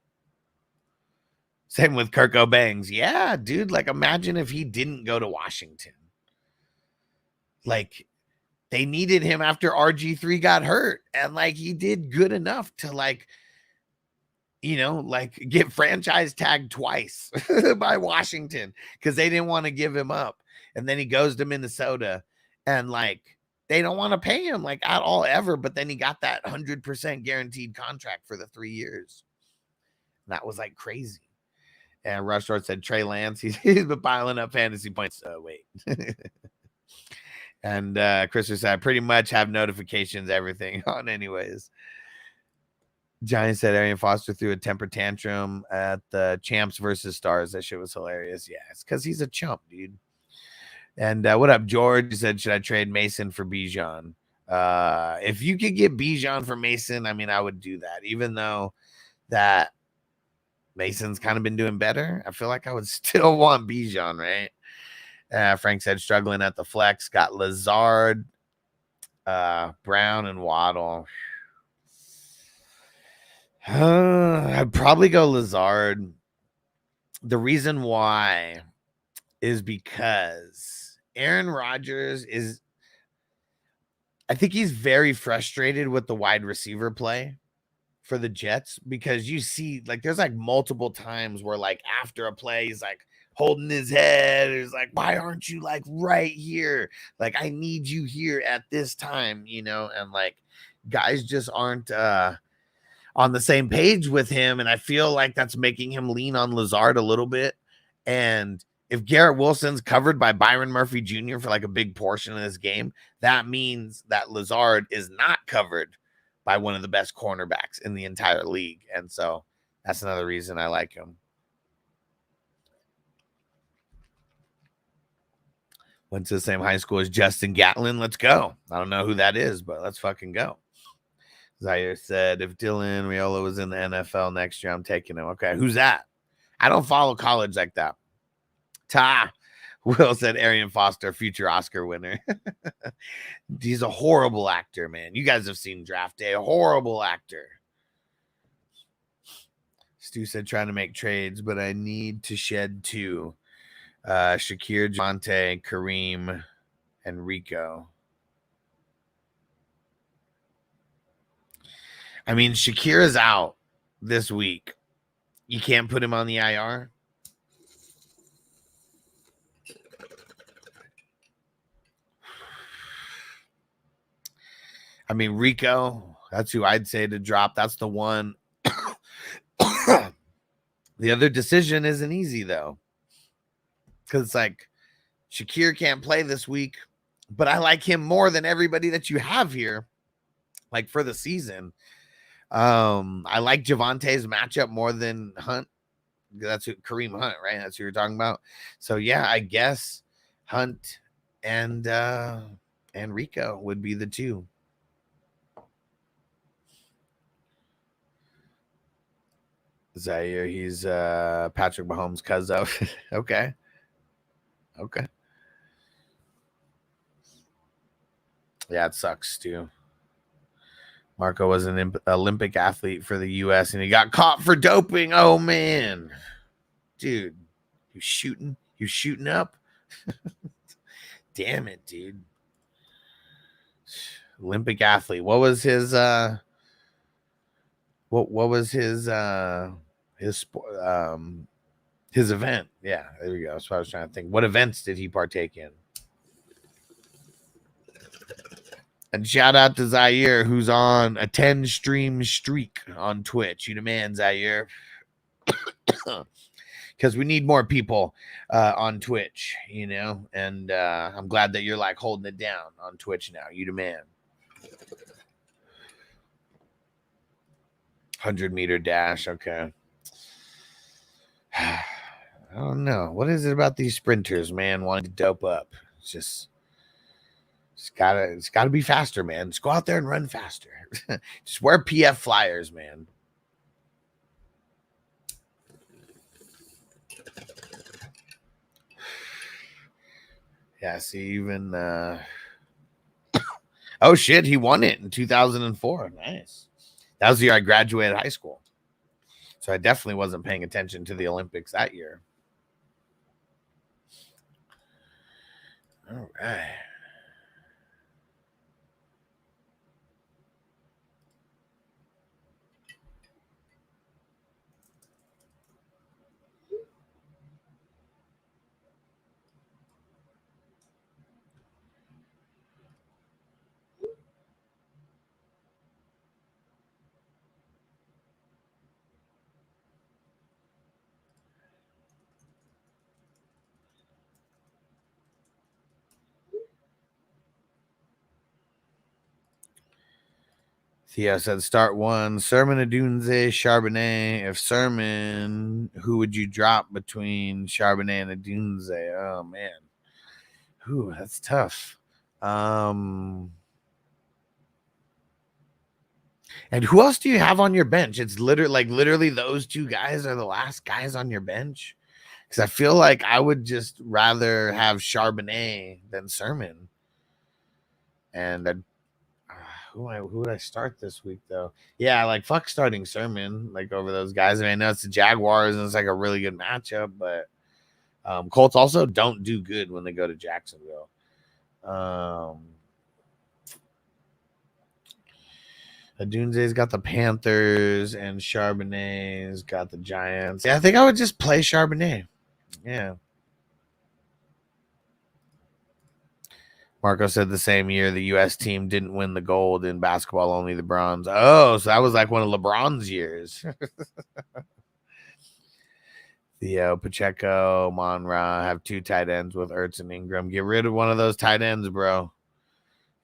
Same with Kirk O'Bangs. Yeah, dude. Like, imagine if he didn't go to Washington. Like, they needed him after RG3 got hurt. And, like, he did good enough to, like, you know, like, get franchise tagged twice by Washington because they didn't want to give him up. And then he goes to Minnesota and, like, they don't want to pay him, like, at all ever. But then he got that 100% guaranteed contract for the 3 years. And that was, like, crazy. And Rush Short said Trey Lance, he's been piling up fantasy points. Wait. And Chris said, I pretty much have notifications, everything on anyways. Johnny said Arian Foster threw a temper tantrum at the Champs versus Stars. That shit was hilarious. Yeah, it's because he's a chump, dude. And what up, George? He said, should I trade Mason for Bijan? If you could get Bijan for Mason, I mean, I would do that. Even though that Mason's kind of been doing better, I feel like I would still want Bijan, right? Frank said struggling at the flex. Got Lazard, Brown, and Waddle. I'd probably go Lazard. The reason why is because Aaron Rodgers is, I think he's very frustrated with the wide receiver play for the Jets, because you see, like, there's like multiple times where, like, after a play, he's like holding his head. He's like, why aren't you like right here? Like, I need you here at this time, you know? And like, guys just aren't on the same page with him. And I feel like that's making him lean on Lazard a little bit. And if Garrett Wilson's covered by Byron Murphy Jr. for like a big portion of this game, that means that Lazard is not covered by one of the best cornerbacks in the entire league. And so that's another reason I like him. Went to the same high school as Justin Gatlin. Let's go. I don't know who that is, but let's fucking go. Zaire said, if Dylan Raiola was in the NFL next year, I'm taking him. Okay, who's that? I don't follow college like that. Will said Arian Foster, future Oscar winner. He's a horrible actor, man. You guys have seen Draft Day. A horrible actor. Stu said trying to make trades, but I need to shed 2. Shakir, Javonte, Kareem, and Rico. I mean, Shakir is out this week. You can't put him on the IR. I mean, Rico, that's who I'd say to drop. That's the one. The other decision isn't easy, though. Because it's like, Shakir can't play this week, but I like him more than everybody that you have here, like, for the season. I like Javonte's matchup more than Hunt. That's who, Kareem Hunt, right? That's who you're talking about. So, yeah, I guess Hunt and Rico would be the 2. Zaire, he's Patrick Mahomes' cousin. Okay. Yeah, it sucks too. Marco was an Olympic athlete for the U.S. and he got caught for doping. Oh man, dude, you shooting up. Damn it, dude. Olympic athlete. What was his what was his event? Yeah, there we go. That's what I was trying to think. What events did he partake in? And shout out to Zaire, who's on a 10-stream streak on Twitch. You the man, Zaire. Because we need more people on Twitch, you know? And I'm glad that you're, like, holding it down on Twitch now. You the man. 100-meter dash, okay. I don't know. What is it about these sprinters, man, wanting to dope up? It's gotta be faster, man. Just go out there and run faster. Just wear PF flyers, man. Yeah, see, even oh shit, he won it in 2004. Nice. That was the year I graduated high school. So I definitely wasn't paying attention to the Olympics that year. All right. Theo said start one. Sermon, Adunze, Charbonnet. If Sermon, who would you drop between Charbonnet and Adunze? Oh man. Ooh, that's tough. And who else do you have on your bench? It's literally those two guys are the last guys on your bench. Because I feel like I would just rather have Charbonnet than Sermon. And who would I start this week though? Yeah, like fuck starting Sermon like over those guys. I mean, I know it's the Jaguars and it's like a really good matchup, but Colts also don't do good when they go to Jacksonville. Adunze's got the Panthers and Charbonnet's got the Giants. Yeah, I think I would just play Charbonnet. Yeah. Marco said the same year the U.S. team didn't win the gold in basketball, only the bronze. Oh, so that was like one of LeBron's years. Theo, Pacheco, Monra have two tight ends with Ertz and Ingram. Get rid of one of those tight ends, bro.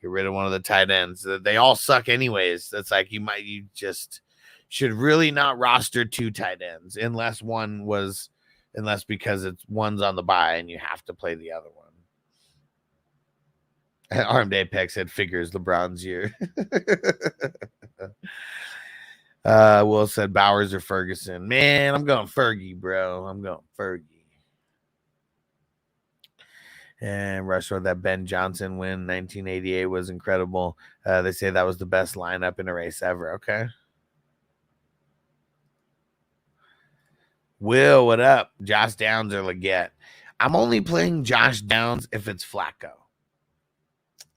Get rid of one of the tight ends. They all suck anyways. That's like you just should really not roster two tight ends unless because one's on the bye and you have to play the other one. Armed Apex said figures LeBron's year. Will said Bowers or Ferguson. Man, I'm going Fergie, bro. I'm going Fergie. And Rush wrote that Ben Johnson win 1988 was incredible. They say that was the best lineup in a race ever. Okay. Will, what up? Josh Downs or Leggett? I'm only playing Josh Downs if it's Flacco.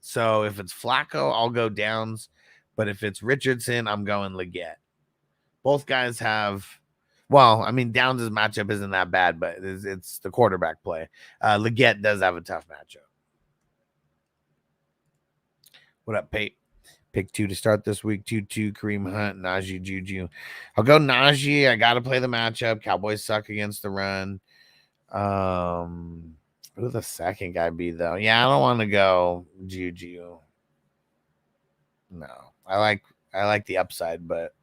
So if it's Flacco, I'll go Downs. But if it's Richardson, I'm going Leggett. Both guys have, well, I mean, Downs' matchup isn't that bad, but it's the quarterback play. Leggett does have a tough matchup. What up, Pate? Pick 2 to start this week. 2-2, Kareem Hunt, Najee, Juju. I'll go Najee. I got to play the matchup. Cowboys suck against the run. Who would the second guy be, though? Yeah, I don't want to go Juju. No. I like the upside, but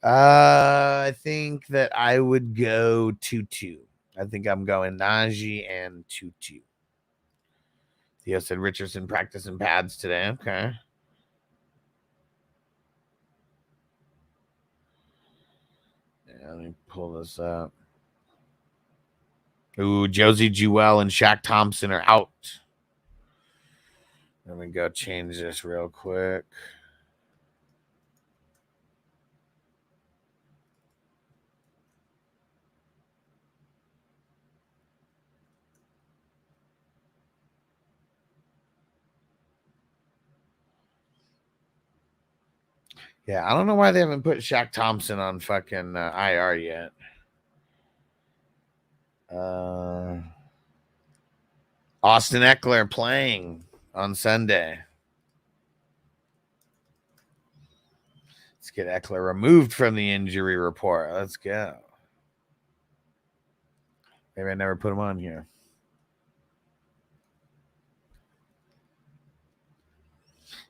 I think that I would go 2-2. I think I'm going Najee and 2-2. Theo said Richardson practicing pads today. Okay. Yeah, let me pull this up. Ooh, Josie Jewell and Shaq Thompson are out. Let me go change this real quick. Yeah, I don't know why they haven't put Shaq Thompson on fucking IR yet. Austin Eckler playing on Sunday. Let's get Eckler removed from the injury report. Let's go. Maybe I never put him on here.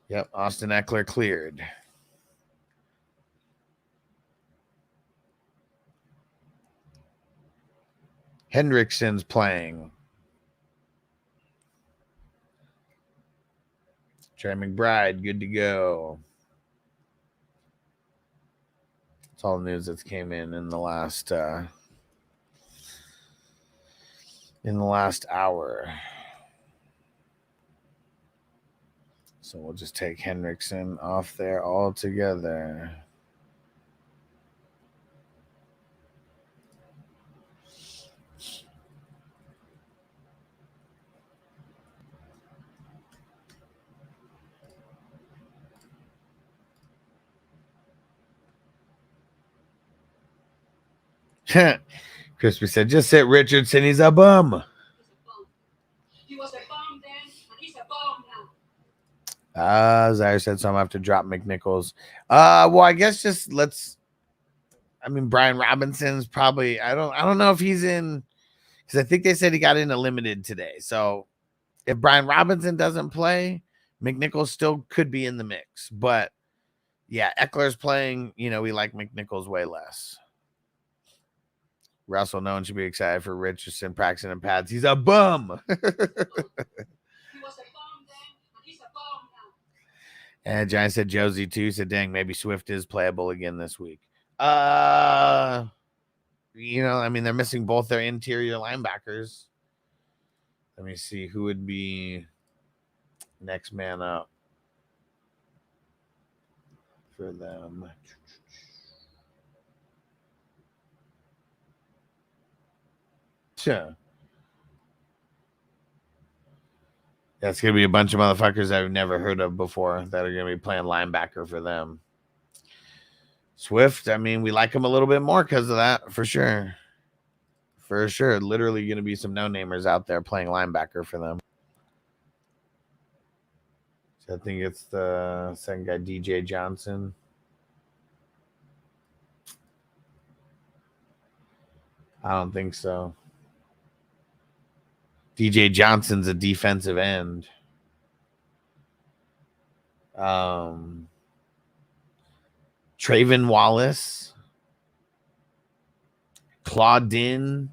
Yep, Austin Eckler cleared. Hendrickson's playing. Trey McBride, good to go. That's all the news that came in the last hour. So we'll just take Hendrickson off there altogether. Crispy said, just sit Richardson. He's a bum. He was a bum then, and he's a bum now. Zaire said, so I'm going to have to drop McNichols. Well, I guess just Brian Robinson's probably, I don't know if he's in, because I think they said he got into limited today. So if Brian Robinson doesn't play, McNichols still could be in the mix. But yeah, Eckler's playing, we like McNichols way less. Russell, no one should be excited for Richardson practicing in pads. He's a bum. He was a bum then, and he's a bum now. And Giant said Josie too. Said, dang, maybe Swift is playable again this week. They're missing both their interior linebackers. Let me see who would be next man up for them. Sure. That's going to be a bunch of motherfuckers I've never heard of before that are going to be playing linebacker for them. Swift, we like him a little bit more because of that, for sure. For sure. Literally going to be some no-namers out there playing linebacker for them. So I think it's the second guy, DJ Johnson. I don't think so. DJ Johnson's a defensive end. Trayvon Wallace, Claudine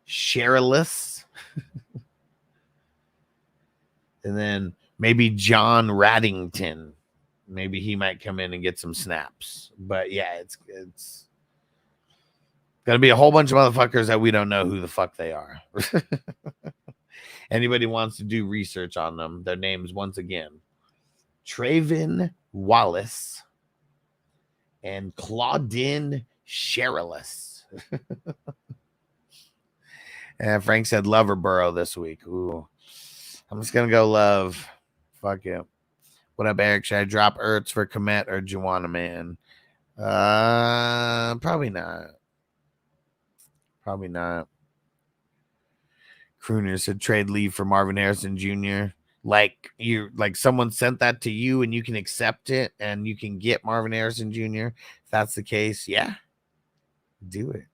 Sherilis, and then maybe John Raddington. Maybe he might come in and get some snaps. But yeah, it's gonna be a whole bunch of motherfuckers that we don't know who the fuck they are. Anybody wants to do research on them, their names once again: Trayvon Wallace and Claudine Sherilis. And Frank said Love or Burrow this week. Ooh, I'm just gonna go Love. Fuck it. What up, Eric? Should I drop Ertz for Komet or Juwanna Man? Probably not. Probably not. Crooner said trade leave for Marvin Harrison Jr. Like someone sent that to you and you can accept it and you can get Marvin Harrison Jr. If that's the case, yeah, do it.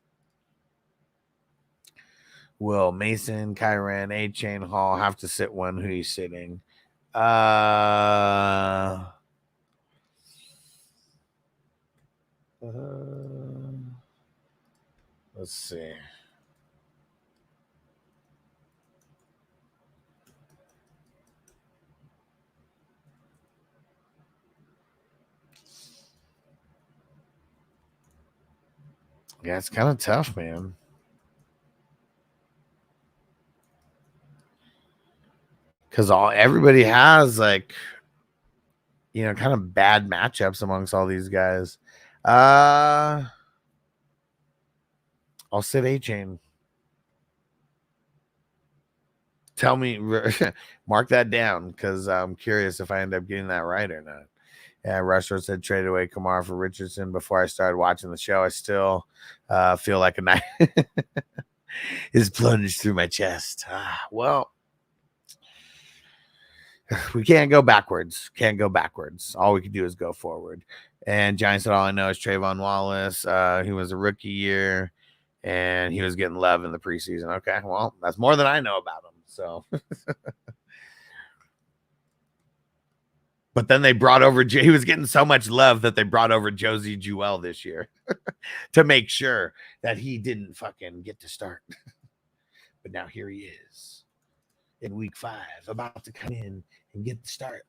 Will Mason, Kyran, A-Chain, Hall have to sit one? Who he's sitting? Let's see. Yeah, it's kind of tough, man. Because everybody has kind of bad matchups amongst all these guys. I'll sit A-Chain. Tell me, mark that down because I'm curious if I end up getting that right or not. Yeah, Rushford said trade away Kamara for Richardson. Before I started watching the show, I still feel like a knife is plunged through my chest. Well, we can't go backwards. All we can do is go forward. And Giants said, all I know is Trayvon Wallace. He was a rookie year, and he was getting love in the preseason. Okay, well, that's more than I know about him. So, but then they brought over. He was getting so much love that they brought over Josie Jewell this year to make sure that he didn't fucking get to start. But now here he is in week 5, about to come in and get the start.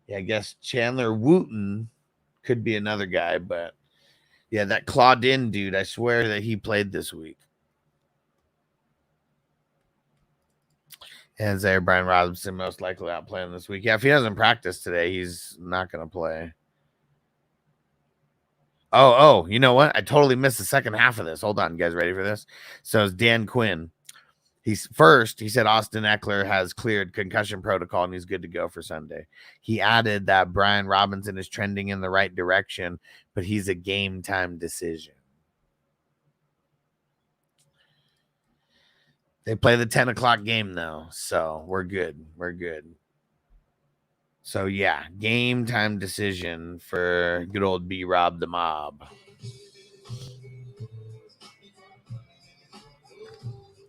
Yeah, I guess Chandler Wooten could be another guy, but Yeah, that Claudin dude, I swear that he played this week. And Zaire Brian Robinson most likely out playing this week. Yeah, if he doesn't practice today, he's not going to play. Oh, you know what? I totally missed the second half of this. Hold on, you guys ready for this? So it's Dan Quinn. He said Austin Eckler has cleared concussion protocol and he's good to go for Sunday. He added that Brian Robinson is trending in the right direction, but he's a game time decision. They play the 10 o'clock game, though, so we're good. We're good. So, yeah, game time decision for good old B-Rob the Mob.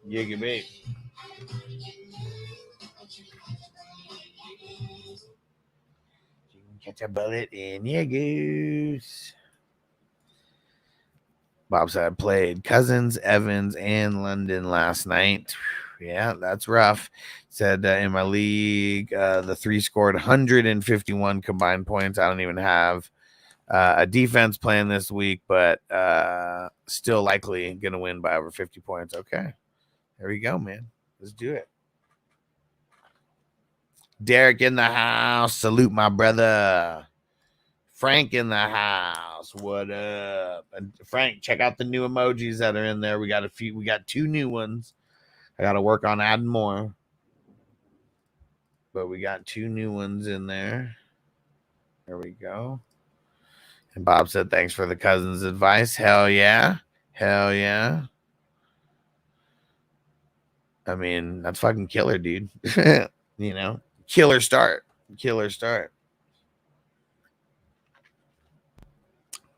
Yiggy babe. You can catch a bullet in your goose. Bob said I played Cousins, Evans, and London last night. Yeah, that's rough. Said in my league, the three scored 151 combined points. I don't even have a defense playing this week, but still likely going to win by over 50 points. Okay, there we go, man. Let's do it. Derek in the house. Salute my brother. Frank in the house. What up? And Frank, check out the new emojis that are in there. We got a few. We got 2 new ones. I got to work on adding more. But we got 2 new ones in there. There we go. And Bob said, thanks for the Cousins advice. Hell yeah. Hell yeah. I mean, that's fucking killer, dude. You know, killer start. Killer start.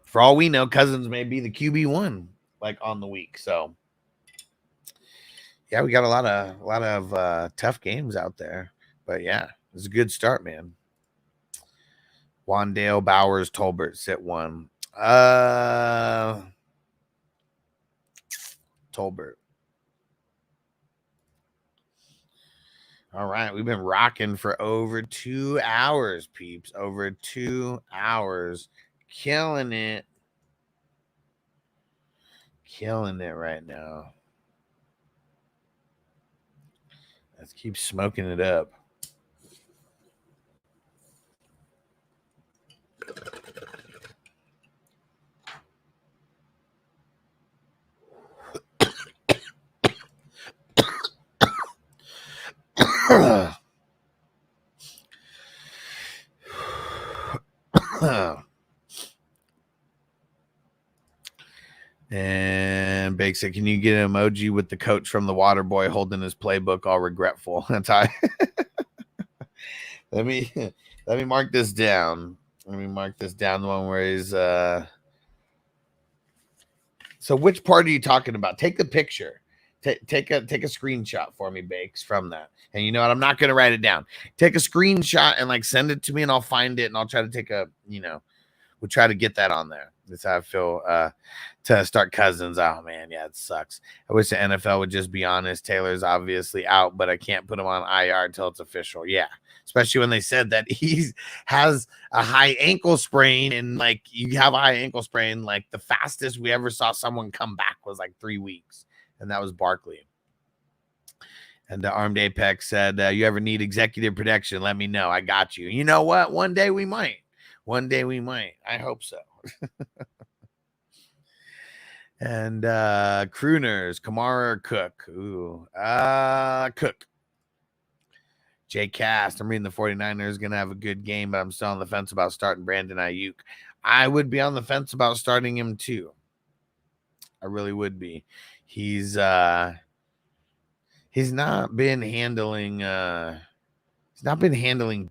For all we know, Cousins may be the QB1 like on the week. So yeah, we got a lot of tough games out there. But yeah, it's a good start, man. Wandale, Bowers, Tolbert, sit 1. Tolbert. All right, we've been rocking for over 2 hours, peeps. Over 2 hours. Killing it. Killing it right now. Let's keep smoking it up. And Bake said, can you get an emoji with the coach from the water boy holding his playbook all regretful? That's how let me mark this down. Let me mark this down, the one where he's so which part are you talking about? Take the picture. Take a screenshot for me, Bakes, from that. And you know what? I'm not gonna write it down. Take a screenshot and like send it to me and I'll find it and I'll try to take a, we'll try to get that on there. That's how I feel to start Cousins. Oh man, yeah, it sucks. I wish the NFL would just be honest. Taylor's obviously out, but I can't put him on IR until it's official. Yeah, especially when they said that he has a high ankle sprain, and like you have a high ankle sprain, like the fastest we ever saw someone come back was like 3 weeks, and that was Barkley. And the Armed Apex said, you ever need executive protection, let me know. I got you. You know what? One day we might. One day we might. I hope so. And crooners, Kamara or Cook? Ooh, Cook. Jay Cast, I'm reading the 49ers going to have a good game, but I'm still on the fence about starting Brandon Ayuk. I would be on the fence about starting him too. I really would be. He's not been handling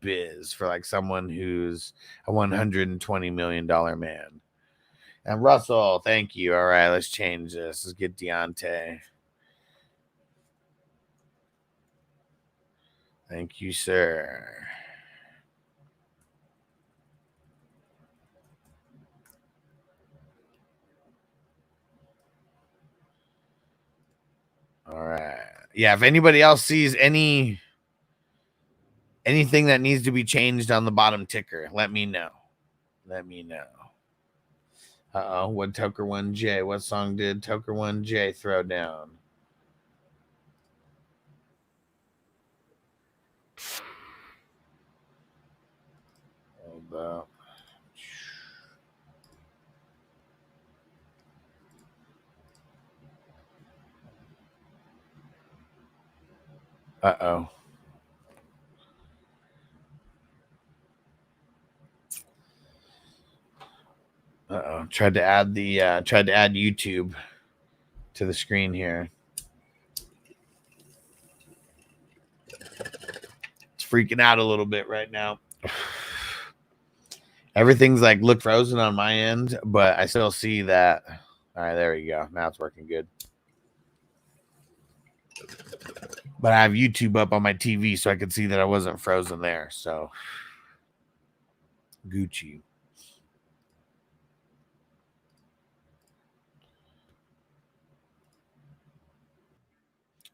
biz for like someone who's a $120 million man. And Russell, thank you. All right, let's change this. Let's get Deontay. Thank you, sir. All right. Yeah, if anybody else sees anything that needs to be changed on the bottom ticker, let me know. Let me know. Uh-oh, what Toker 1J? What song did Toker 1J throw down? Hold up. Uh-oh. Uh-oh. Tried to add YouTube to the screen here. It's freaking out a little bit right now. Everything's like look frozen on my end, but I still see that. All right, there we go. Now it's working good. But I have YouTube up on my TV so I could see that I wasn't frozen there. So Gucci.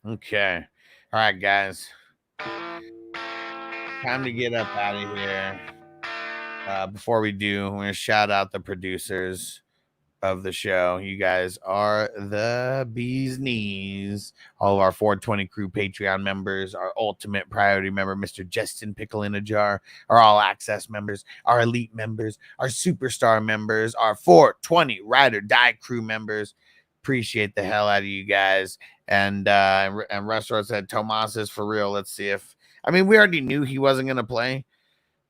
Okay. All right, guys. Time to get up out of here. Before we do, we're going to shout out the producers of the show. You guys are the bee's knees. All of our 420 crew Patreon members, our ultimate priority member, Mr. Justin Pickle in a Jar, our all access members, our elite members, our superstar members, our 420 ride or die crew members. Appreciate the hell out of you guys. And Restaurant said Tomas is for real. Let's see if, I mean, we already knew he wasn't going to play,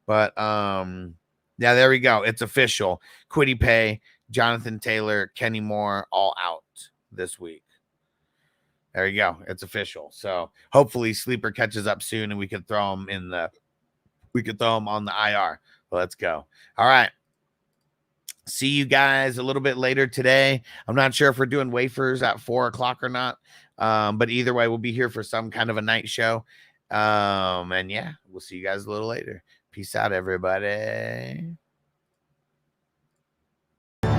but yeah, there we go. It's official. Quiddy Pay, Jonathan Taylor, Kenny Moore, all out this week. There you go. It's official. So hopefully Sleeper catches up soon and we can throw him on the IR. Well, let's go. All right. See you guys a little bit later today. I'm not sure if we're doing wafers at 4 o'clock or not. But either way, we'll be here for some kind of a night show. And yeah, we'll see you guys a little later. Peace out, everybody.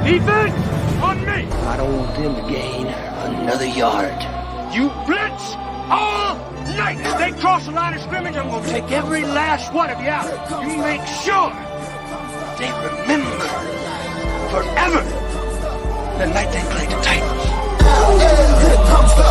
Defense on me. I don't want them to gain another yard. You blitz all night. If they cross the line of scrimmage, I'm going to take every last one of you out. You make sure they remember forever the night they played the Titans. Here comes the